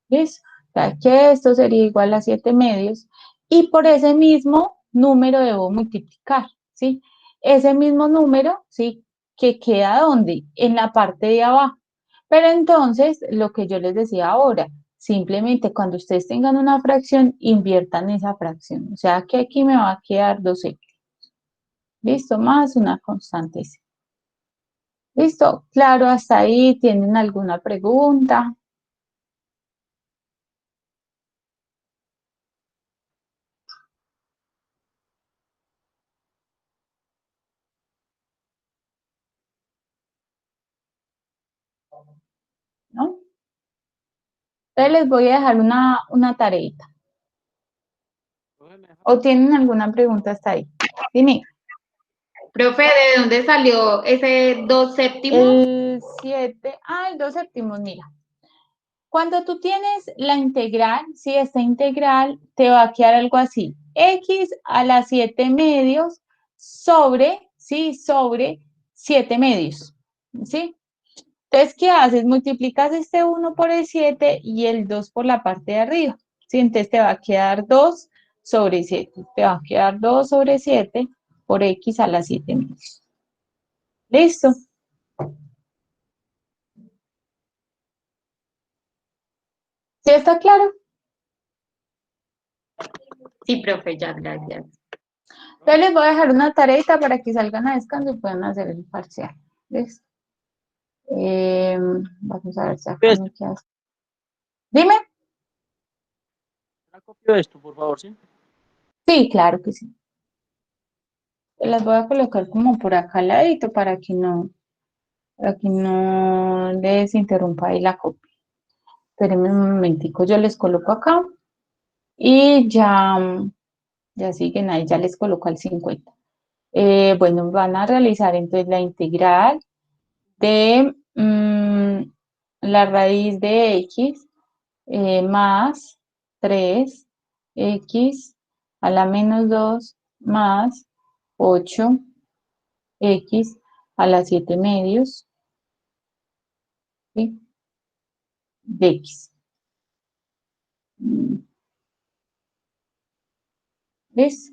Speaker 1: ¿Listo? O sea que esto sería igual a 7 medios y por ese mismo número debo multiplicar, ¿sí? Ese mismo número, ¿sí? Que queda ¿dónde? En la parte de abajo. Pero entonces, lo que yo les decía ahora, simplemente cuando ustedes tengan una fracción, inviertan esa fracción. O sea que aquí me va a quedar 2x. ¿Listo? Más una constante C. ¿Listo? Claro, hasta ahí. ¿Tienen alguna pregunta? ¿No? Entonces les voy a dejar una tareita.
Speaker 6: Profe, ¿me deja?
Speaker 1: ¿O tienen alguna pregunta hasta ahí? Dime.
Speaker 2: Profe, ¿de dónde salió ese 2/7?
Speaker 1: El 7, el 2 séptimos, mira. Cuando tú tienes la integral, si esta integral te va a quedar algo así, x a la 7 medios sobre, ¿sí? Sobre 7 medios, ¿sí? Entonces, ¿qué haces? Multiplicas este 1 por el 7 y el 2 por la parte de arriba, ¿sí? Entonces te va a quedar 2 sobre 7, te va a quedar 2 sobre 7 por x a la 7 medios. ¿Listo? ¿Sí está claro?
Speaker 2: Sí, profe, ya, gracias.
Speaker 1: Entonces les voy a dejar una tareita para que salgan a descanso y puedan hacer el parcial. ¿Listo? Vamos a ver si acá me queda. Dime.
Speaker 6: ¿Me copio esto, por favor, sí?
Speaker 1: Sí, claro que sí. Te las voy a colocar como por acá al ladito para que no les interrumpa ahí la copia. Espérenme un momentico, yo les coloco acá y ya siguen ahí, ya les coloco al 50. Bueno, van a realizar entonces la integral de la raíz de x más 3x a la menos 2 más 8x a la 7 medios, ¿sí? De x. ¿Ves?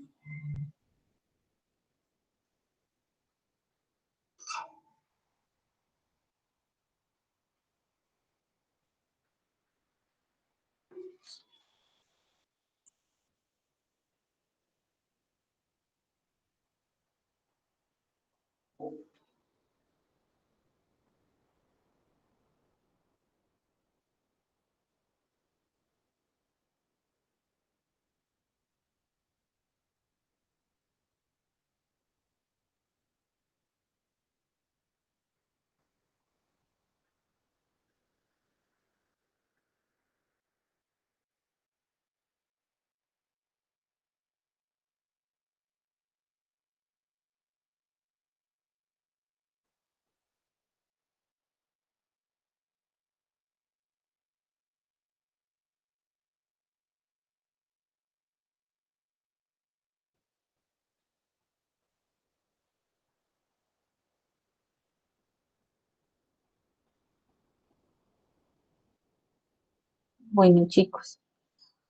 Speaker 1: Bueno, chicos.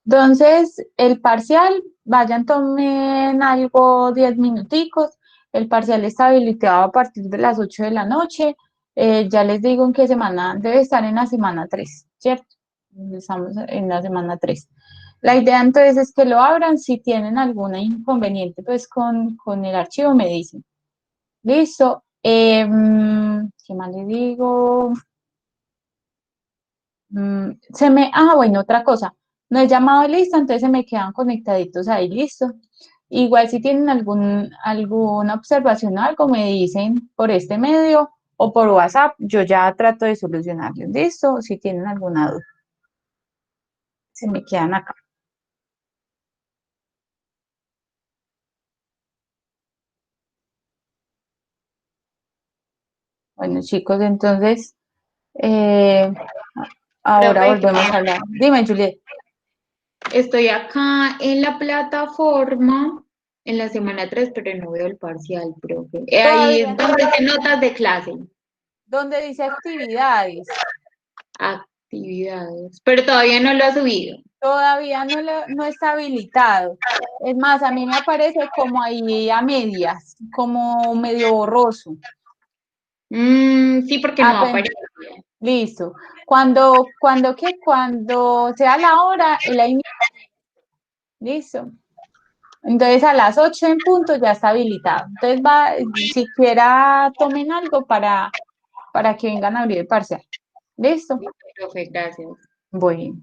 Speaker 1: Entonces, el parcial, vayan, tomen algo 10 minuticos. El parcial está habilitado a partir de las 8 de la noche. Ya les digo en qué semana, debe estar en la semana 3, ¿cierto? Estamos en la semana 3. La idea entonces es que lo abran. Si tienen algún inconveniente pues con el archivo me dicen. Listo. ¿Qué más les digo? Bueno, otra cosa. No he llamado listo, entonces se me quedan conectaditos ahí, listo. Igual si tienen alguna observación o algo, me dicen por este medio o por WhatsApp, yo ya trato de solucionarlo, listo. Si tienen alguna duda, se me quedan acá. Bueno, chicos, entonces, ahora
Speaker 2: Profe,
Speaker 1: volvemos a hablar. Dime, Juliet.
Speaker 2: estoy acá en la plataforma en la semana 3, pero no veo el parcial, profe. Ahí es
Speaker 1: Todavía,
Speaker 2: donde dice notas de clase,
Speaker 1: donde dice actividades,
Speaker 2: actividades, pero todavía no lo ha subido.
Speaker 1: todavía no está habilitado. Es más, a mí me aparece como ahí a medias, como medio borroso.
Speaker 2: Sí, porque no aparece.
Speaker 1: Listo. Cuando sea la hora, el ahí listo. Entonces a las 8 en punto ya está habilitado. Entonces siquiera tomen algo para que vengan a abrir el parcial. ¿Listo?
Speaker 2: Profe, gracias.
Speaker 1: Bueno.